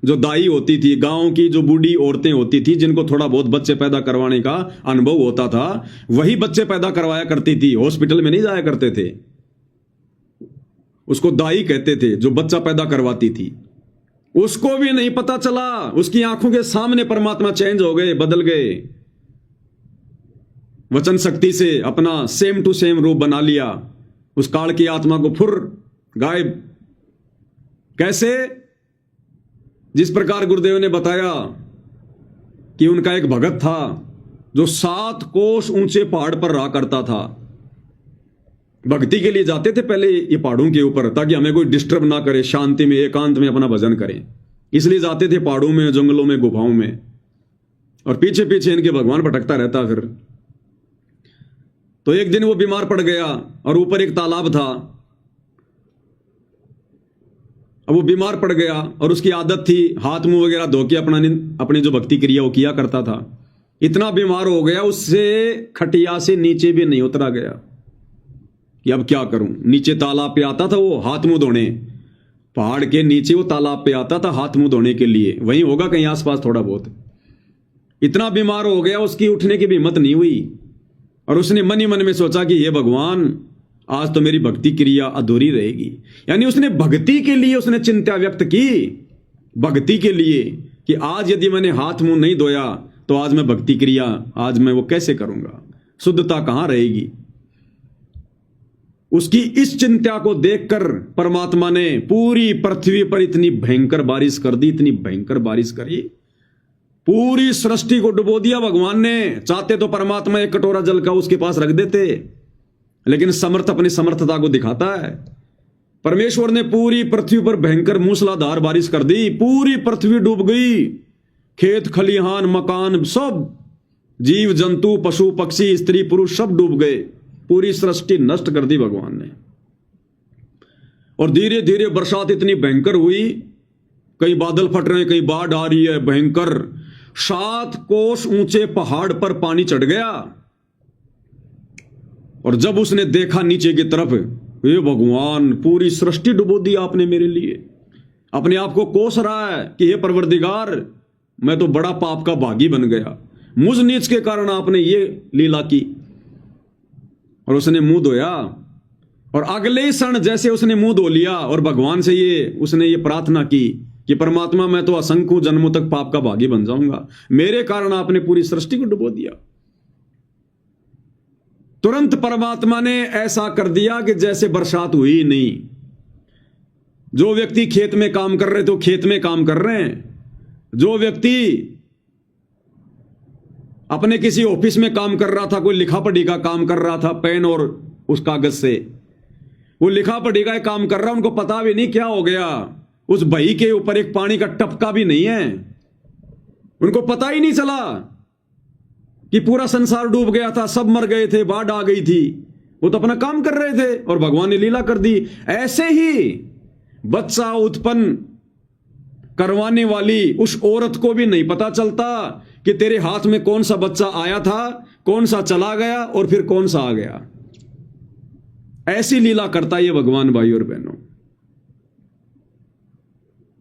जो दाई होती थी, गांव की जो बूढ़ी औरतें होती थी, जिनको थोड़ा बहुत बच्चे पैदा करवाने का अनुभव होता था, वही बच्चे पैदा करवाया करती थी, हॉस्पिटल में नहीं जाया करते थे। उसको दाई कहते थे जो बच्चा पैदा करवाती थी। उसको भी नहीं पता चला, उसकी आंखों के सामने परमात्मा चेंज हो गए, बदल गए, वचन शक्ति से अपना सेम टू सेम रूप बना लिया, उस काल की आत्मा को फुर गायब। कैसे? जिस प्रकार गुरुदेव ने बताया कि उनका एक भगत था जो 7 कोस ऊंचे पहाड़ पर रहा करता था। भक्ति के लिए जाते थे पहले ये पहाड़ों के ऊपर, ताकि हमें कोई डिस्टर्ब ना करे, शांति में एकांत में अपना भजन करें, इसलिए जाते थे पहाड़ों में, जंगलों में, गुफाओं में, और पीछे पीछे इनके भगवान भटकता रहता। फिर तो एक दिन वो बीमार पड़ गया और ऊपर एक तालाब था। अब वो बीमार पड़ गया और उसकी आदत थी हाथ मुंह वगैरह धो के अपनी जो भक्ति क्रिया वो किया करता था। इतना बीमार हो गया उससे खटिया से नीचे भी नहीं उतरा गया कि अब क्या करूं। नीचे तालाब पे आता था वो हाथ मुंह धोने, पहाड़ के नीचे वो तालाब पे आता था हाथ मुंह धोने के लिए, वहीं होगा कहीं आसपास थोड़ा बहुत। इतना बीमार हो गया उसकी उठने की भी हिम्मत नहीं हुई, और उसने मन ही मन में सोचा कि ये भगवान, आज तो मेरी भक्ति क्रिया अधूरी रहेगी। यानी उसने भक्ति के लिए उसने चिंता व्यक्त की, भक्ति के लिए, कि आज यदि मैंने हाथ मुंह नहीं धोया तो आज मैं भक्ति क्रिया, आज मैं वो कैसे करूंगा, शुद्धता कहां रहेगी। उसकी इस चिंता को देखकर परमात्मा ने पूरी पृथ्वी पर इतनी भयंकर बारिश कर दी, इतनी भयंकर बारिश करी, पूरी सृष्टि को डुबो दिया भगवान ने। चाहते तो परमात्मा एक कटोरा जल का उसके पास रख देते, लेकिन समर्थ अपनी समर्थता को दिखाता है। परमेश्वर ने पूरी पृथ्वी पर भयंकर मूसलाधार बारिश कर दी, पूरी पृथ्वी डूब गई, खेत खलिहान मकान सब, जीव जंतु पशु पक्षी स्त्री पुरुष सब डूब गए, पूरी सृष्टि नष्ट कर दी भगवान ने। और धीरे धीरे बरसात इतनी भयंकर हुई, कई बादल फट रहे हैं, कई बाढ़ आ रही है भयंकर। 7 कोस ऊंचे पहाड़ पर पानी चढ़ गया, और जब उसने देखा नीचे की तरफ, हे भगवान, पूरी सृष्टि डुबो दी आपने मेरे लिए। अपने आप को कोस रहा है कि हे परवरदिगार, मैं तो बड़ा पाप का भागी बन गया, मुझ नीच के कारण आपने ये लीला की। और उसने मुंह धोया, और अगले ही क्षण जैसे उसने मुंह धो लिया और भगवान से उसने ये प्रार्थना की कि परमात्मा, मैं तो असंख्यों जन्मों तक पाप का भागी बन जाऊंगा, मेरे कारण आपने पूरी सृष्टि को डुबो दिया। तुरंत परमात्मा ने ऐसा कर दिया कि जैसे बरसात हुई ही नहीं। जो व्यक्ति खेत में काम कर रहे थे, खेत में काम कर रहे हैं। जो व्यक्ति अपने किसी ऑफिस में काम कर रहा था, कोई लिखा पढ़ी का काम कर रहा था, पेन और उस कागज से, वो लिखा पढ़ी का काम कर रहा, उनको पता भी नहीं क्या हो गया, उस बही के ऊपर एक पानी का टपका भी नहीं है। उनको पता ही नहीं चला कि पूरा संसार डूब गया था, सब मर गए थे, बाढ़ आ गई थी। वो तो अपना काम कर रहे थे और भगवान ने लीला कर दी। ऐसे ही बच्चा उत्पन्न करवाने वाली उस औरत को भी नहीं पता चलता कि तेरे हाथ में कौन सा बच्चा आया था, कौन सा चला गया और फिर कौन सा आ गया। ऐसी लीला करता ये भगवान। भाई और बहनों,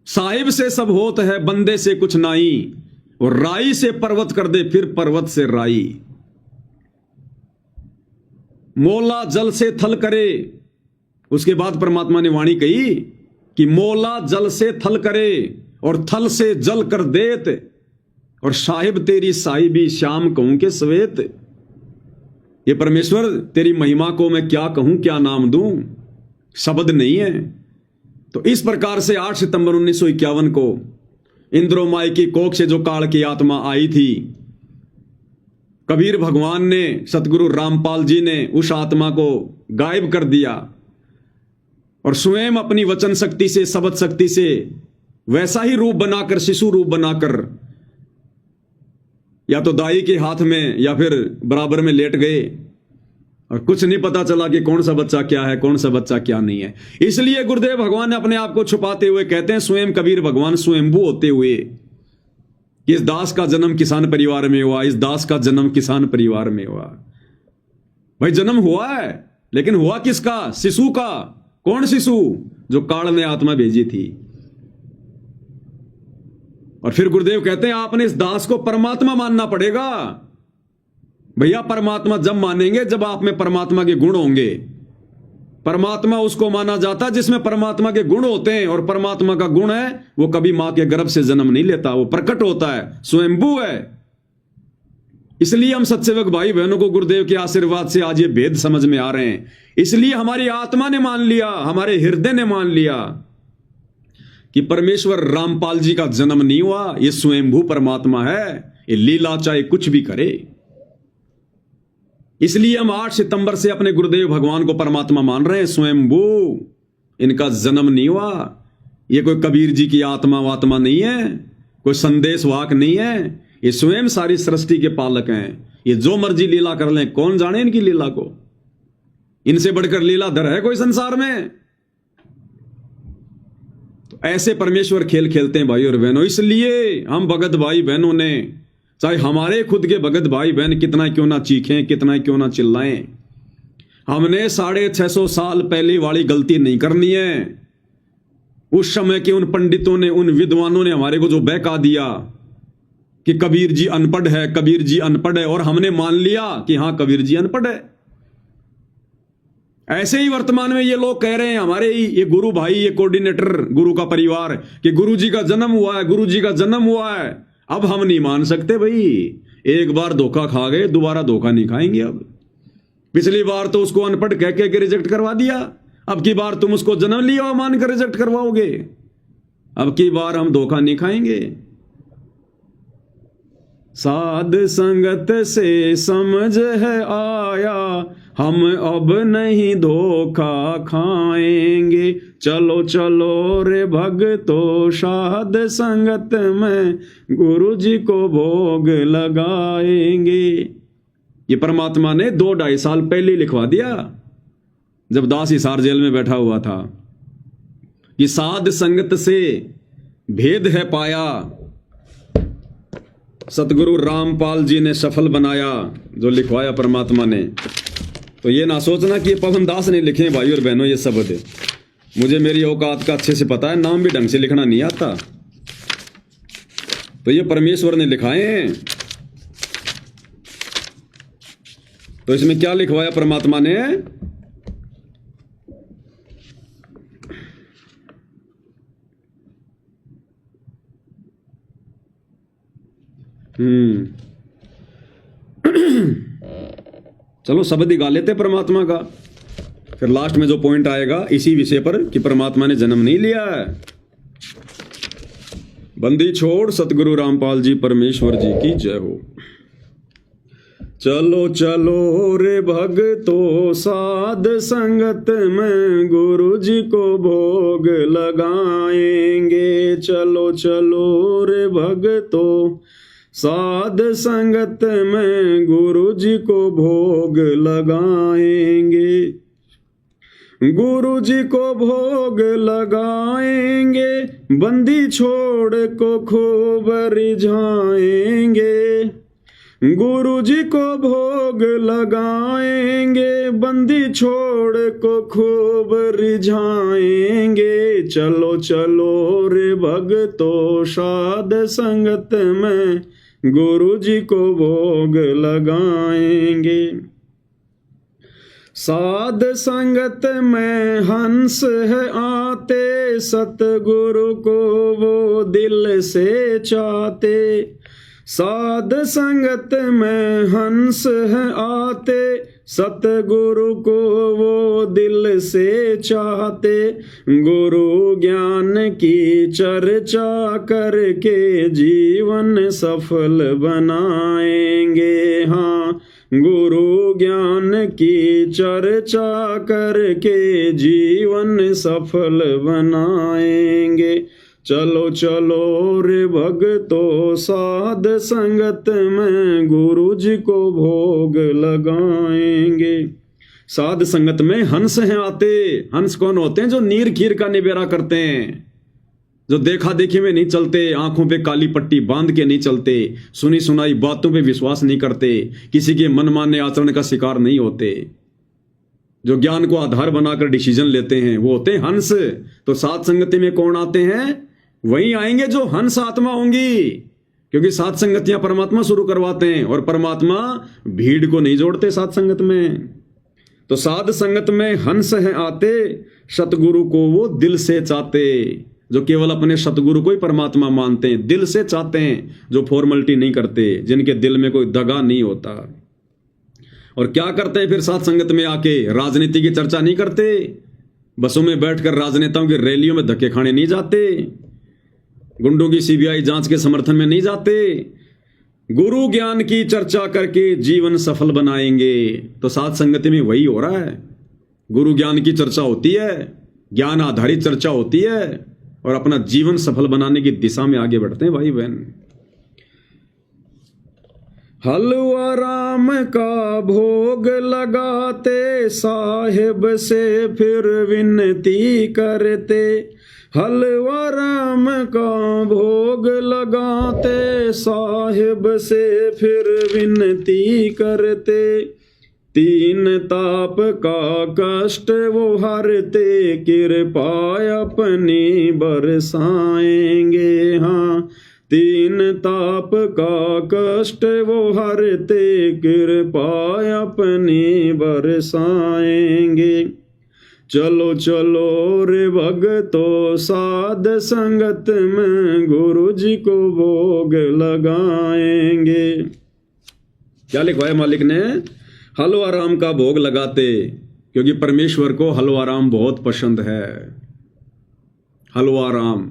साहिब से सब होत है, बंदे से कुछ नाई, और राई से पर्वत कर दे, फिर पर्वत से राई। मोला जल से थल करे। उसके बाद परमात्मा ने वाणी कही कि मोला जल से थल करे और थल से जल कर देत, और साहिब तेरी साहिबी श्याम कहूं के सवेत। ये परमेश्वर तेरी महिमा को मैं क्या कहूं, क्या नाम दूं, शब्द नहीं है। तो इस प्रकार से 8 सितंबर 1951 को इंद्रोमाई की कोख से जो काल की आत्मा आई थी, कबीर भगवान ने, सतगुरु रामपाल जी ने उस आत्मा को गायब कर दिया और स्वयं अपनी वचन शक्ति से, शब्द शक्ति से वैसा ही रूप बनाकर, शिशु रूप बनाकर, या तो दाई के हाथ में या फिर बराबर में लेट गए और कुछ नहीं पता चला कि कौन सा बच्चा क्या है, कौन सा बच्चा क्या नहीं है। इसलिए गुरुदेव भगवान ने अपने आप को छुपाते हुए कहते हैं, स्वयं कबीर भगवान स्वयंभू होते हुए, इस दास का जन्म किसान परिवार में हुआ, इस दास का जन्म किसान परिवार में हुआ। भाई जन्म हुआ है, लेकिन हुआ किसका? शिशु का। कौन शिशु? जो काल ने आत्मा भेजी थी। और फिर गुरुदेव कहते हैं आपने इस दास को परमात्मा मानना पड़ेगा। भैया परमात्मा जब मानेंगे जब आप में परमात्मा के गुण होंगे। परमात्मा उसको माना जाता जिसमें परमात्मा के गुण होते हैं, और परमात्मा का गुण है वो कभी मां के गर्भ से जन्म नहीं लेता, वो प्रकट होता है, स्वयंभू है। इसलिए हम सत्सेवक भाई बहनों को गुरुदेव के आशीर्वाद से आज ये भेद समझ में आ रहे हैं। इसलिए हमारी आत्मा ने मान लिया, हमारे हृदय ने मान लिया कि परमेश्वर रामपाल जी का जन्म नहीं हुआ, ये स्वयंभू परमात्मा है, ये लीला चाहे कुछ भी करे। इसलिए हम 8 सितंबर से अपने गुरुदेव भगवान को परमात्मा मान रहे हैं, स्वयंभू। इनका जन्म नहीं हुआ, ये कोई कबीर जी की आत्मा वात्मा नहीं है, कोई संदेश वाहक नहीं है, ये स्वयं सारी सृष्टि के पालक हैं। ये जो मर्जी लीला कर लें, कौन जाने इनकी लीला को। इनसे बढ़कर लीलाधर है कोई संसार में? तो ऐसे परमेश्वर खेल खेलते हैं भाई और बहनों। इसलिए हम भगत भाई बहनों ने, चाहे हमारे खुद के भगत भाई बहन कितना क्यों ना चीखें, कितना क्यों ना चिल्लाएं, हमने 650 साल पहले वाली गलती नहीं करनी है। उस समय के उन पंडितों ने, उन विद्वानों ने हमारे को जो बहका दिया कि कबीर जी अनपढ़ है, कबीर जी अनपढ़ है, और हमने मान लिया कि हां कबीर जी अनपढ़ है। ऐसे ही वर्तमान में ये लोग कह रहे हैं, हमारे ही ये गुरु भाई, ये कोऑर्डिनेटर गुरु का परिवार, कि गुरु जी का जन्म हुआ है, गुरु जी का जन्म हुआ है। अब हम नहीं मान सकते भाई, एक बार धोखा खा गए, दोबारा धोखा नहीं खाएंगे। अब पिछली बार तो उसको अनपढ़ कह के रिजेक्ट करवा दिया, अब की बार तुम उसको जन्म लिया मान कर रिजेक्ट करवाओगे। अब की बार हम धोखा नहीं खाएंगे। साध संगत से समझ है आया, हम अब नहीं धोखा खाएंगे। चलो चलो रे भगतो, साध संगत में गुरु जी को भोग लगाएंगे। ये परमात्मा ने 2-2.5 साल पहले लिखवा दिया, जब दास हिसार जेल में बैठा हुआ था, कि साध संगत से भेद है पाया, सतगुरु रामपाल जी ने सफल बनाया, जो लिखवाया परमात्मा ने। तो ये ना सोचना कि ये पवन दास ने लिखे हैं भाई और बहनों ये शब्द। मुझे मेरी औकात का अच्छे से पता है, नाम भी ढंग से लिखना नहीं आता, तो ये परमेश्वर ने लिखाए हैं। तो इसमें क्या लिखवाया परमात्मा ने? चलो शब्द ही गा लेते परमात्मा का, फिर लास्ट में जो पॉइंट आएगा इसी विषय पर कि परमात्मा ने जन्म नहीं लिया है। बंदी छोड़ सतगुरु रामपाल जी परमेश्वर जी की जय हो। चलो चलो रे भगतो, साध संगत में गुरु जी को भोग लगाएंगे। चलो चलो रे भगतो, साध संगत में गुरु जी को भोग लगाएंगे, गुरु जी को भोग लगाएंगे, बंदी छोड़ को खूब रिझाएंगे, गुरु जी को भोग लगाएंगे, बंदी छोड़ को खूब रिझाएंगे। चलो चलो रे भगतो साध संगत में गुरु जी को भोग लगाएंगे। साध संगत में हंस है आते, सतगुरु को वो दिल से चाहते, साध संगत में हंस है आते, सतगुरु को वो दिल से चाहते, गुरु ज्ञान की चर्चा करके जीवन सफल बनाएंगे। हाँ, गुरु ज्ञान की चर्चा करके जीवन सफल बनाएंगे। चलो चलो रे भगतो साध संगत में गुरु जी को भोग लगाएंगे। साध संगत में हंस हैं आते। हंस कौन होते हैं? जो नीर खीर का निबेरा करते हैं, जो देखा देखी में नहीं चलते, आंखों पे काली पट्टी बांध के नहीं चलते, सुनी सुनाई बातों पे विश्वास नहीं करते, किसी के मनमाने आचरण का शिकार नहीं होते, जो ज्ञान को आधार बनाकर डिसीजन लेते हैं, वो होते हैं हंस। तो साध संगति में कौन आते हैं? वही आएंगे जो हंस आत्मा होंगी, क्योंकि साध संगतियां परमात्मा शुरू करवाते हैं और परमात्मा भीड़ को नहीं जोड़ते साध संगत में। तो साध संगत में हंस हैं आते, सतगुरु को वो दिल से चाहते, जो केवल अपने सतगुरु को ही परमात्मा मानते हैं, दिल से चाहते हैं, जो फॉर्मेलिटी नहीं करते, जिनके दिल में कोई दगा नहीं होता। और क्या करते हैं फिर साध संगत में आके? राजनीति की चर्चा नहीं करते, बसों में बैठकर राजनेताओं की रैलियों में धक्के खाने नहीं जाते, गुंडों की सीबीआई जांच के समर्थन में नहीं जाते, गुरु ज्ञान की चर्चा करके जीवन सफल बनाएंगे। तो साध संगति में वही हो रहा है, गुरु ज्ञान की चर्चा होती है, ज्ञान आधारित चर्चा होती है, और अपना जीवन सफल बनाने की दिशा में आगे बढ़ते हैं भाई बहन। हलवा राम का भोग लगाते, साहिब से फिर विनती करते, हलवा राम का भोग लगाते, साहिब से फिर विनती करते, तीन ताप का कष्ट वो हरते, कृपा अपनी बरसाएंगे। हाँ, तीन ताप का कष्ट वो हरते, कृपा अपनी बरसाएंगे। चलो चलो रे भगतो साध संगत में गुरु जी को भोग लगाएंगे। क्या लिखवाया मालिक ने? हलवा राम का भोग लगाते, क्योंकि परमेश्वर को हलवा राम बहुत पसंद है। हलवा राम।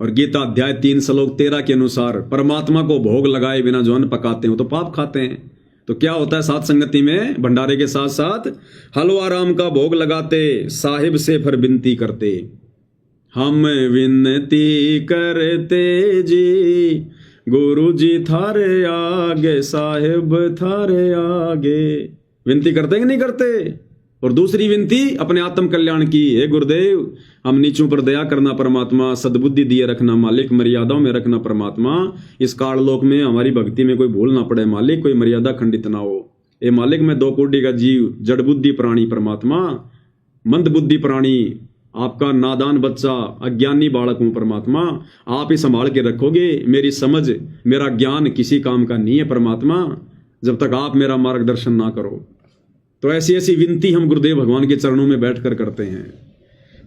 और गीता अध्याय 3 श्लोक 13 के अनुसार परमात्मा को भोग लगाए बिना जो अन्न पकाते हो तो पाप खाते हैं। तो क्या होता है साध संगति में? भंडारे के साथ साथ हलवा राम का भोग लगाते, साहिब से फिर विनती करते, हम विनती करते जी, गुरु जी थारे आगे, साहिब थारे आगे। विनती करते कि नहीं करते? और दूसरी विनती अपने आत्म कल्याण की, हे गुरुदेव हम नीचों पर दया करना परमात्मा, सद्बुद्धि दिए रखना मालिक, मर्यादाओं में रखना परमात्मा, इस काललोक में हमारी भक्ति में कोई भूल ना पड़े मालिक, कोई मर्यादा खंडित ना हो। ए मालिक मैं 2 कोटि का जीव, जड़ बुद्धि प्राणी परमात्मा, मंद बुद्धि प्राणी, आपका नादान बच्चा, अज्ञानी बालक हूं परमात्मा, आप ही संभाल के रखोगे। मेरी समझ, मेरा ज्ञान किसी काम का नहीं है परमात्मा, जब तक आप मेरा मार्गदर्शन ना करो। तो ऐसी ऐसी विनती हम गुरुदेव भगवान के चरणों में बैठकर करते हैं।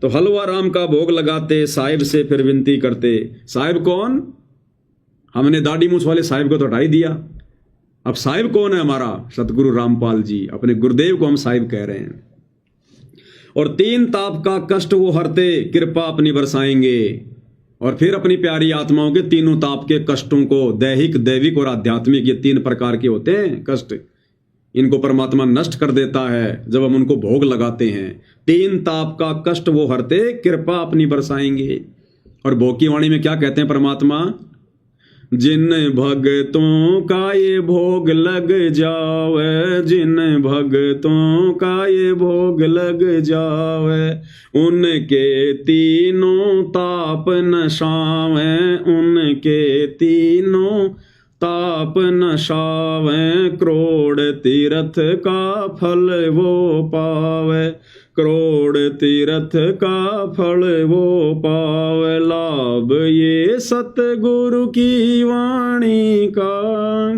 तो हलवा राम का भोग लगाते, साहिब से फिर विनती करते। साहिब कौन? हमने दाढ़ी मूछ वाले साहिब को तो हटा ही दिया। अब साहिब कौन है हमारा? सतगुरु रामपाल जी, अपने गुरुदेव को हम साहिब कह रहे हैं। और 3 ताप का कष्ट वो हरते, कृपा अपनी बरसाएंगे। और फिर अपनी प्यारी आत्माओं के तीनों ताप के कष्टों को, दैहिक, दैविक और आध्यात्मिक, ये 3 प्रकार के होते हैं कष्ट, इनको परमात्मा नष्ट कर देता है जब हम उनको भोग लगाते हैं। 3 ताप का कष्ट वो हरते, कृपा अपनी बरसाएंगे। और भोग की वाणी में क्या कहते हैं परमात्मा? जिन भगतों का ये भोग लग जावे, जिन भगतों का ये भोग लग जावे, उनके तीनों ताप नशावे, उनके तीनों ताप नशावे, करोड़ तीर्थ का फल वो पावे, करोड़ तीर्थ का फल वो पावे, लाभ ये सतगुरु की वाणी का,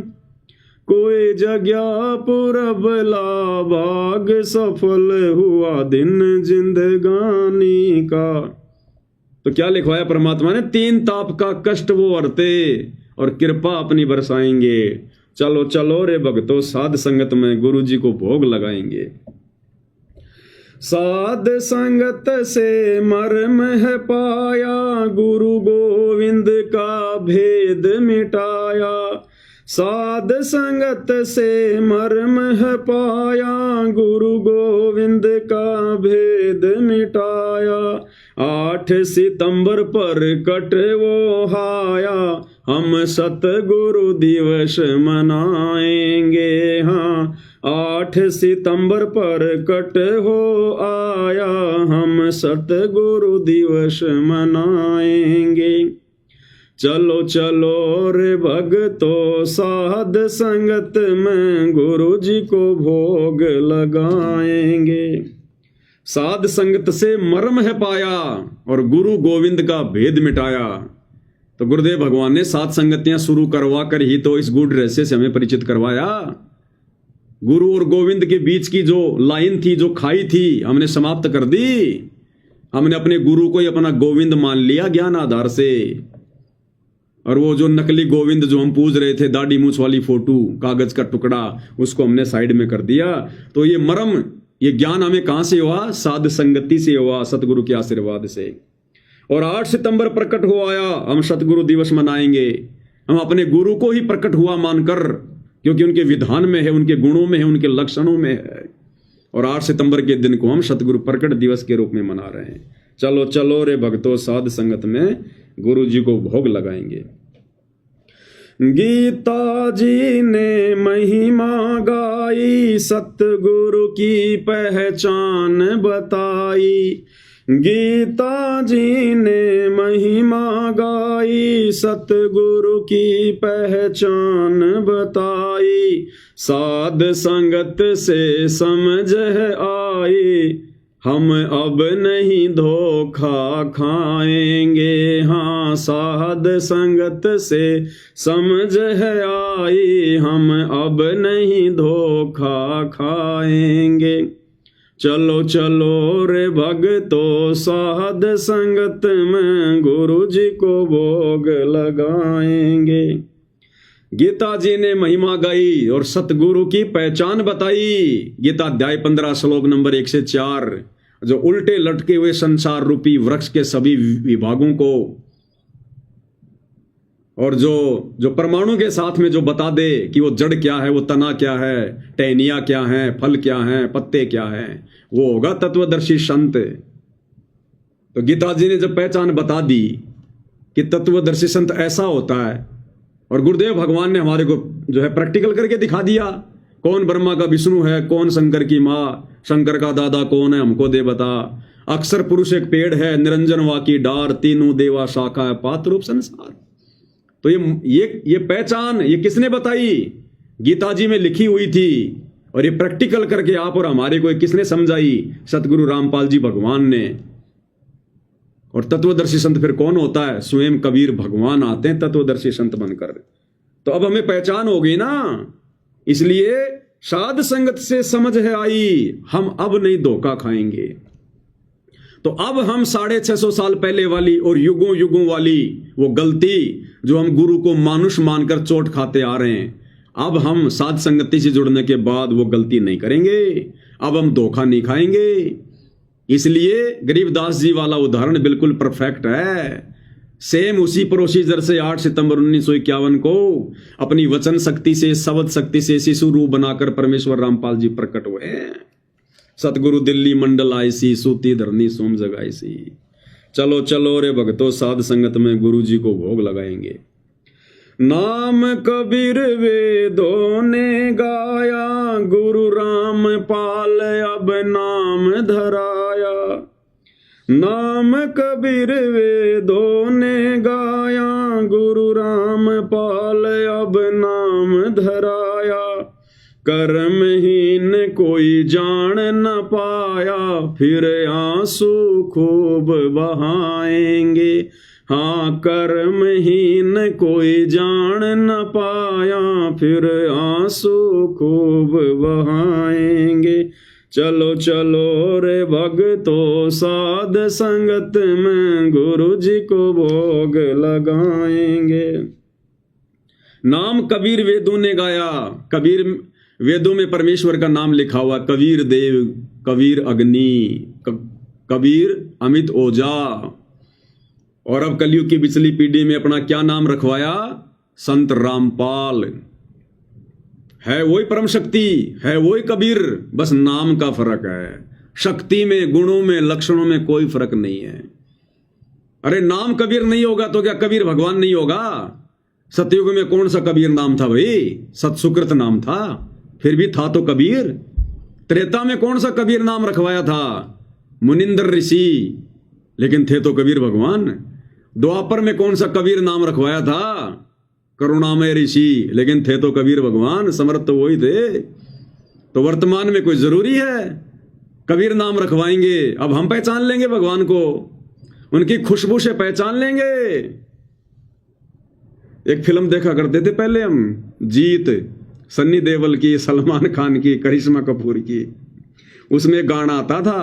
कोई जगह पुरब लाभाग, सफल हुआ दिन जिंदगानी का। तो क्या लिखवाया परमात्मा ने? 3 ताप का कष्ट वो हरते और कृपा अपनी बरसाएंगे। चलो चलो रे भक्तों, साध संगत में गुरु जी को भोग लगाएंगे। साध संगत से मर्म है पाया, गुरु गोविंद का भेद मिटाया, साध संगत से मर्म है पाया, गुरु गोविंद का भेद मिटाया, 8 सितंबर पर कट वो हाया, हम सतगुरु दिवस मनाएंगे। हाँ, 8 सितंबर पर कट हो आया, हम सतगुरु दिवस मनाएंगे। चलो चलो रे भक्तों, साध संगत में गुरु जी को भोग लगाएंगे। साध संगत से मर्म है पाया और गुरु गोविंद का भेद मिटाया। तो गुरुदेव भगवान ने साध संगतियां शुरू करवा कर ही तो इस गूढ़ रहस्य से हमें परिचित करवाया। गुरु और गोविंद के बीच की जो लाइन थी, जो खाई थी, हमने समाप्त कर दी। हमने अपने गुरु को ही अपना गोविंद मान लिया ज्ञान आधार से, और वो जो नकली गोविंद जो हम पूज रहे थे, दाढ़ी मूछ वाली फोटो, कागज का टुकड़ा, उसको हमने साइड में कर दिया। तो ये मर्म, ये ज्ञान हमें कहां से हुआ? साध संगति से हुआ, सतगुरु के आशीर्वाद से। और 8 सितंबर प्रकट हो आया, हम सतगुरु दिवस मनाएंगे। हम अपने गुरु को ही प्रकट हुआ मानकर, क्योंकि उनके विधान में है, उनके गुणों में है, उनके लक्षणों में है। और 8 सितंबर के दिन को हम सतगुरु प्रकट दिवस के रूप में मना रहे हैं। चलो चलो रे भक्तों, साध संगत में गुरु जी को भोग लगाएंगे। गीता जी ने महिमा गाई, सतगुरु की पहचान बताई। गीता जी ने महिमा गाई, सतगुरु की पहचान बताई। साध संगत से समझ है आई, हम अब नहीं धोखा खाएंगे। हाँ, साध संगत से समझ है आई, हम अब नहीं धोखा खाएंगे। चलो चलो रे भक्तों, साध संगत में गुरु जी को भोग लगाएंगे। गीता जी ने महिमा गाई और सतगुरु की पहचान बताई। गीता अध्याय 15 श्लोक नंबर 1 से 4, जो उल्टे लटके हुए संसार रूपी वृक्ष के सभी विभागों को, और जो परमाणु के साथ में जो बता दे कि वो जड़ क्या है, वो तना क्या है, टहनियां क्या है, फल क्या है, पत्ते क्या है, वो होगा तत्वदर्शी संत। तो गीता जी ने जब पहचान बता दी कि तत्वदर्शी संत ऐसा होता है, और गुरुदेव भगवान ने हमारे को जो है प्रैक्टिकल करके दिखा दिया, कौन ब्रह्मा का विष्णु है, कौन शंकर की माँ, शंकर का दादा कौन है, हमको दे बता। अक्षर पुरुष एक पेड़ है, निरंजन वा की डार, तीनों देवा शाखा है, पात्र रूप संसार। तो ये पहचान ये किसने बताई? गीता जी में लिखी हुई थी, और ये प्रैक्टिकल करके आप और हमारे को किसने समझाई? सतगुरु रामपाल जी भगवान ने। और तत्वदर्शी संत फिर कौन होता है? स्वयं कबीर भगवान आते हैं तत्वदर्शी संत बनकर। तो अब हमें पहचान हो गई ना, इसलिए साध संगत से समझ है आई, हम अब नहीं धोखा खाएंगे। तो अब हम 650 साल पहले वाली और युगों युगों वाली वो गलती जो हम गुरु को मानुष मानकर चोट खाते आ रहे हैं, अब हम साध संगति से जुड़ने के बाद वो गलती नहीं करेंगे। अब हम धोखा नहीं खाएंगे। इसलिए गरीबदास जी वाला उदाहरण बिल्कुल परफेक्ट है। सेम उसी प्रोसीजर से 8 सितंबर 1951 को अपनी वचन शक्ति से, शब्द शक्ति से शिशु रूप बनाकर परमेश्वर रामपाल जी प्रकट हुए हैं। सतगुरु दिल्ली मंडल आईसी, सूती धरनी सोम जगाईसी। चलो चलो रे भक्तों, साध संगत में गुरु जी को भोग लगाएंगे। नाम कबीर वेदों ने गाया, गुरु रामपाल अब नाम धराया। नाम कबीर वेदों ने गाया, गुरु रामपाल अब नाम धराया। कर्महीन कोई जान न पाया, फिर आंसू खूब बहाएंगे। हाँ, कर्महीन कोई जान न पाया, फिर आंसू खूब बहाएंगे। चलो चलो रे भक्तो साध संगत में, गुरु जी को भोग लगाएंगे। नाम कबीर वेदों ने गाया। कबीर वेदों में परमेश्वर का नाम लिखा हुआ। कबीर देव, कबीर अग्नि, कबीर अमित ओझा। और अब कलयुग की पिछली पीढ़ी में अपना क्या नाम रखवाया? संत रामपाल। है वही परम शक्ति, है वही कबीर, बस नाम का फर्क है। शक्ति में, गुणों में, लक्षणों में कोई फर्क नहीं है। अरे नाम कबीर नहीं होगा तो क्या कबीर भगवान नहीं होगा? सतयुग में कौन सा कबीर नाम था भाई? सतसुकृत नाम था, फिर भी था तो कबीर। त्रेता में कौन सा कबीर नाम रखवाया था? मुनिंदर ऋषि, लेकिन थे तो कबीर भगवान। द्वापर में कौन सा कबीर नाम रखवाया था? करुणामय ऋषि, लेकिन थे तो कबीर भगवान। समर्थ तो वही थे। तो वर्तमान में कोई जरूरी है कबीर नाम रखवाएंगे? अब हम पहचान लेंगे भगवान को, उनकी खुशबू से पहचान लेंगे। एक फिल्म देखा करते थे पहले हम, जीत, सन्नी देओल की, सलमान खान की, करिश्मा कपूर की। उसमें गाना आता था,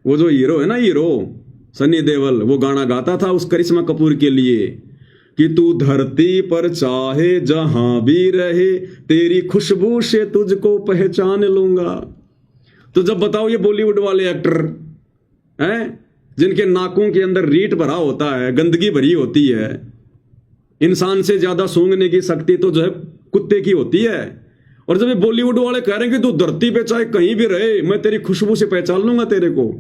वो जो हीरो है ना, हीरो सन्नी देओल, वो गाना गाता था उस करिश्मा कपूर के लिए कि तू धरती पर चाहे जहां भी रहे, तेरी खुशबू से तुझको पहचान लूंगा। तो जब बताओ ये बॉलीवुड वाले एक्टर हैं जिनके नाकों के अंदर रीट भरा होता है, गंदगी भरी होती है, इंसान से ज्यादा सूंघने की शक्ति तो जो है कुत्ते की होती है, और जब ये बॉलीवुड वाले कह रहे हैं कि तू धरती पे चाहे कहीं भी रहे, मैं तेरी खुशबू से पहचान लूंगा तेरे को,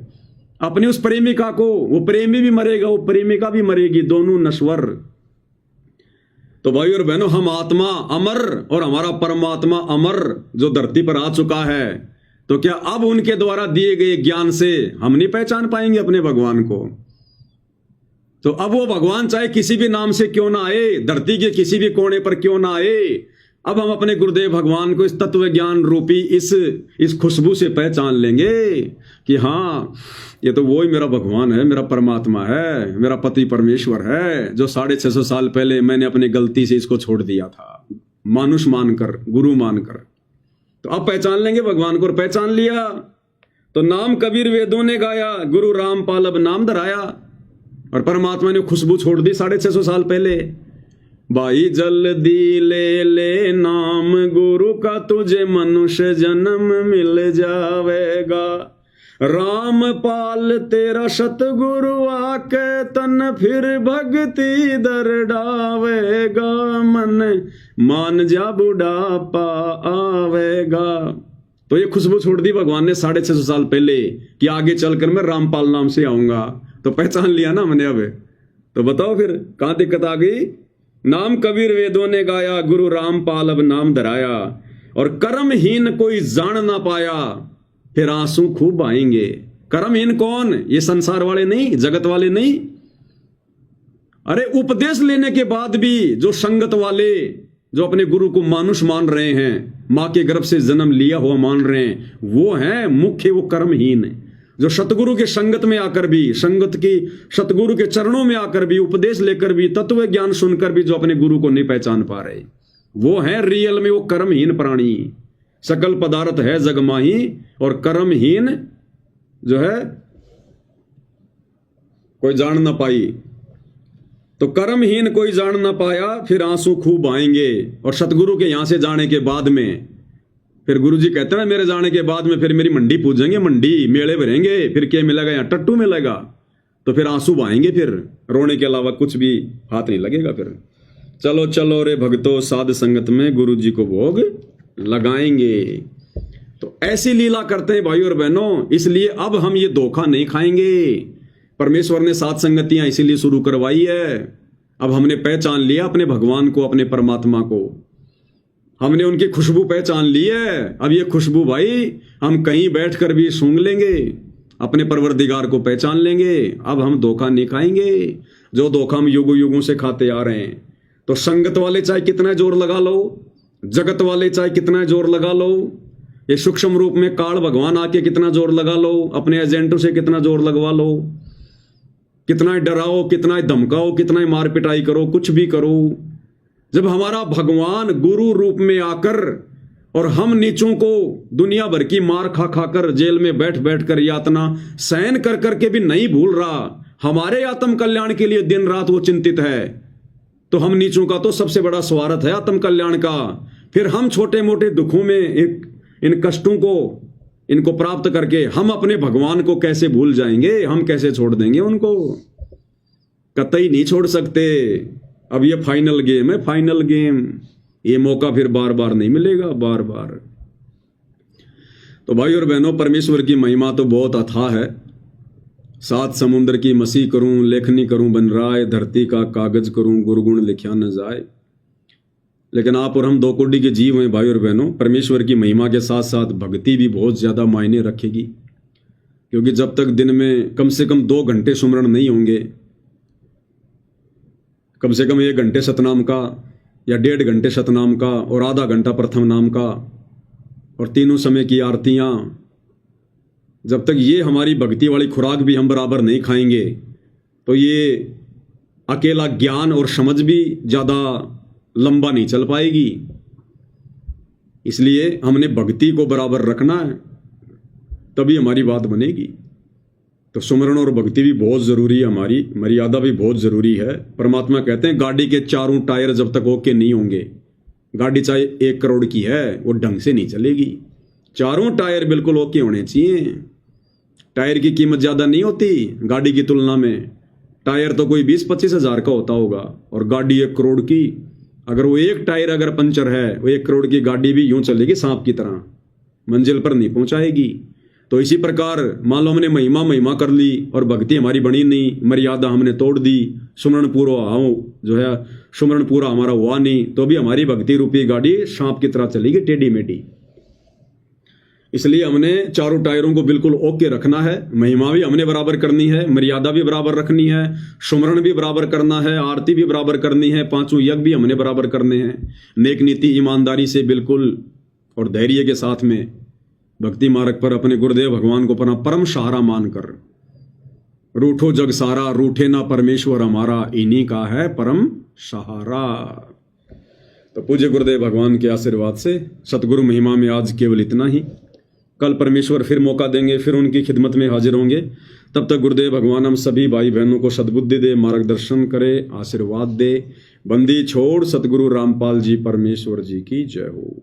अपनी उस प्रेमिका को, वो प्रेमी भी मरेगा, वो प्रेमिका भी मरेगी, दोनों नश्वर। तो भाई और बहनों, हम आत्मा अमर और हमारा परमात्मा अमर जो धरती पर आ चुका है, तो क्या अब उनके द्वारा दिए गए ज्ञान से हम नहीं पहचान पाएंगे अपने भगवान को? तो अब वो भगवान चाहे किसी भी नाम से क्यों ना आए, धरती के किसी भी कोने पर क्यों ना आए, अब हम अपने गुरुदेव भगवान को इस तत्व ज्ञान रूपी इस खुशबू से पहचान लेंगे कि हाँ, ये तो वही मेरा भगवान है, मेरा परमात्मा है, मेरा पति परमेश्वर है, जो 650 साल पहले मैंने अपनी गलती से इसको छोड़ दिया था, मानुष मानकर, गुरु मानकर। तो अब पहचान लेंगे भगवान को। और पहचान लिया तो नाम कबीर वेदों ने गाया, गुरु रामपाल अब नाम धराया, और परमात्मा ने खुशबू छोड़ दी 650 साल पहले। भाई जल्दी ले ले नाम गुरु का, तुझे मनुष्य जन्म मिल जावेगा। रामपाल तेरा सतगुरु आके, तन फिर भक्ति दर डावेगा। मन मान जा बुढ़ापा आवेगा। तो ये खुशबू छोड़ दी भगवान ने 650 साल पहले कि आगे चलकर मैं रामपाल नाम से आऊंगा। तो पहचान लिया ना मैंने अब। तो बताओ फिर कहां दिक्कत आ गई? नाम कबीर वेदों ने गाया, गुरु रामपाल अब नाम धराया। और कर्महीन कोई जान ना पाया, फिर आंसू खूब आएंगे। कर्महीन कौन? ये संसार वाले नहीं, जगत वाले नहीं। अरे उपदेश लेने के बाद भी जो संगत वाले, जो अपने गुरु को मानुष मान रहे हैं, मां के गर्भ से जन्म लिया हुआ मान रहे हैं, वो है मुख्य, वो कर्महीन। जो सतगुरु के संगत में आकर भी, संगत की सतगुरु के चरणों में आकर भी, उपदेश लेकर भी, तत्व ज्ञान सुनकर भी जो अपने गुरु को नहीं पहचान पा रहे, वो है रियल में वो कर्महीन प्राणी। सकल पदार्थ है जगमाही, और कर्महीन जो है कोई जान ना पाई। तो कर्महीन कोई जान ना पाया, फिर आंसू खूब आएंगे। और सतगुरु के यहां से जाने के बाद में फिर गुरुजी कहते हैं मेरे जाने के बाद में फिर मेरी मंडी पूजेंगे, मंडी मेले भरेंगे, फिर क्या मिलेगा? यहाँ टट्टू मिलेगा। तो फिर आंसू बहाएंगे, फिर रोने के अलावा कुछ भी हाथ नहीं लगेगा। फिर चलो चलो रे भक्तों साध संगत में, गुरु जी को भोग लगाएंगे। तो ऐसी लीला करते हैं भाई और बहनों। इसलिए अब हम ये धोखा नहीं खाएंगे। परमेश्वर ने सात संगतियां इसीलिए शुरू करवाई है अब हमने पहचान लिया अपने भगवान को, अपने परमात्मा को, हमने उनकी खुशबू पहचान ली है। अब ये खुशबू भाई हम कहीं बैठकर भी सूंघ लेंगे, अपने परवरदिगार को पहचान लेंगे। अब हम धोखा नहीं खाएंगे, जो धोखा हम युगों युगों से खाते आ रहे हैं। तो संगत वाले चाहे कितना जोर लगा लो, जगत वाले चाहे कितना जोर लगा लो, ये सूक्ष्म रूप में काल भगवान आके कितना जोर लगा लो, अपने एजेंटों से कितना जोर लगवा लो, कितना डराओ, कितना धमकाओ, कितना मार पिटाई करो, कुछ भी करो, जब हमारा भगवान गुरु रूप में आकर और हम नीचों को दुनिया भर की मार खा खाकर जेल में बैठ बैठ कर यातना सहन कर करके भी नहीं भूल रहा, हमारे आत्म कल्याण के लिए दिन रात वो चिंतित है, तो हम नीचों का तो सबसे बड़ा स्वार्थ है आत्म कल्याण का। फिर हम छोटे मोटे दुखों में इन कष्टों को इनको प्राप्त करके हम अपने भगवान को कैसे भूल जाएंगे, हम कैसे छोड़ देंगे उनको? कतई नहीं छोड़ सकते। अब ये फाइनल गेम है, फाइनल गेम, ये मौका फिर बार बार नहीं मिलेगा, बार बार। तो भाई और बहनों, परमेश्वर की महिमा तो बहुत अथाह है। सात समुद्र की मसी करूं, लेखनी करूं बन राय, धरती का कागज करूं, गुरगुण लिखा न जाए। लेकिन आप और हम दो कोटि के जीव हैं भाई और बहनों। परमेश्वर की महिमा के साथ साथ भक्ति भी बहुत ज़्यादा मायने रखेगी, क्योंकि जब तक दिन में कम से कम 2 घंटे सुमरण नहीं होंगे, कम से कम 1 घंटे सतनाम का या 1.5 घंटे सतनाम का और आधा घंटा प्रथम नाम का और तीनों समय की आरतियाँ, जब तक ये हमारी भक्ति वाली खुराक भी हम बराबर नहीं खाएंगे, तो ये अकेला ज्ञान और समझ भी ज़्यादा लंबा नहीं चल पाएगी। इसलिए हमने भक्ति को बराबर रखना है, तभी हमारी बात बनेगी। तो सुमरण और भक्ति भी बहुत ज़रूरी है, हमारी मर्यादा भी बहुत ज़रूरी है। परमात्मा कहते हैं गाड़ी के चारों टायर जब तक ओके नहीं होंगे, गाड़ी चाहे 1 करोड़ की है, वो ढंग से नहीं चलेगी। चारों टायर बिल्कुल ओके होने चाहिए। टायर की कीमत ज़्यादा नहीं होती गाड़ी की तुलना में। टायर तो कोई 20-25 हज़ार का होता होगा और गाड़ी 1 करोड़ की। अगर वो एक टायर अगर पंचर है, वो 1 करोड़ की गाड़ी भी यूं चलेगी सांप की तरह, मंजिल पर नहीं पहुंचाएगी। तो इसी प्रकार मान लो हमने महिमा कर ली और भक्ति हमारी बनी नहीं, मर्यादा हमने तोड़ दी, सुमरण पूरा हमारा हुआ नहीं, तो भी हमारी भक्ति रूपी गाड़ी सांप की तरह चलेगी, टेढ़ी मेढ़ी। इसलिए हमने चारों टायरों को बिल्कुल ओके रखना है। महिमा भी हमने बराबर करनी है, मर्यादा भी बराबर रखनी है, सुमरण भी बराबर करना है, आरती भी बराबर करनी है, 5 यज्ञ भी हमने बराबर करने हैं। नेक नीति ईमानदारी से बिल्कुल और धैर्य के साथ में भक्ति मार्ग पर अपने गुरुदेव भगवान को अपना परम सहारा मानकर, रूठो जग सारा रूठे ना परमेश्वर हमारा, इन्हीं का है परम सहारा। तो पूज्य गुरुदेव भगवान के आशीर्वाद से सतगुरु महिमा में आज केवल इतना ही। कल परमेश्वर फिर मौका देंगे, फिर उनकी खिदमत में हाजिर होंगे। तब तक गुरुदेव भगवान हम सभी भाई बहनों को सद्बुद्धि दे, मार्गदर्शन करे, आशीर्वाद दे। बंदी छोड़ सतगुरु रामपाल जी परमेश्वर जी की जय हो।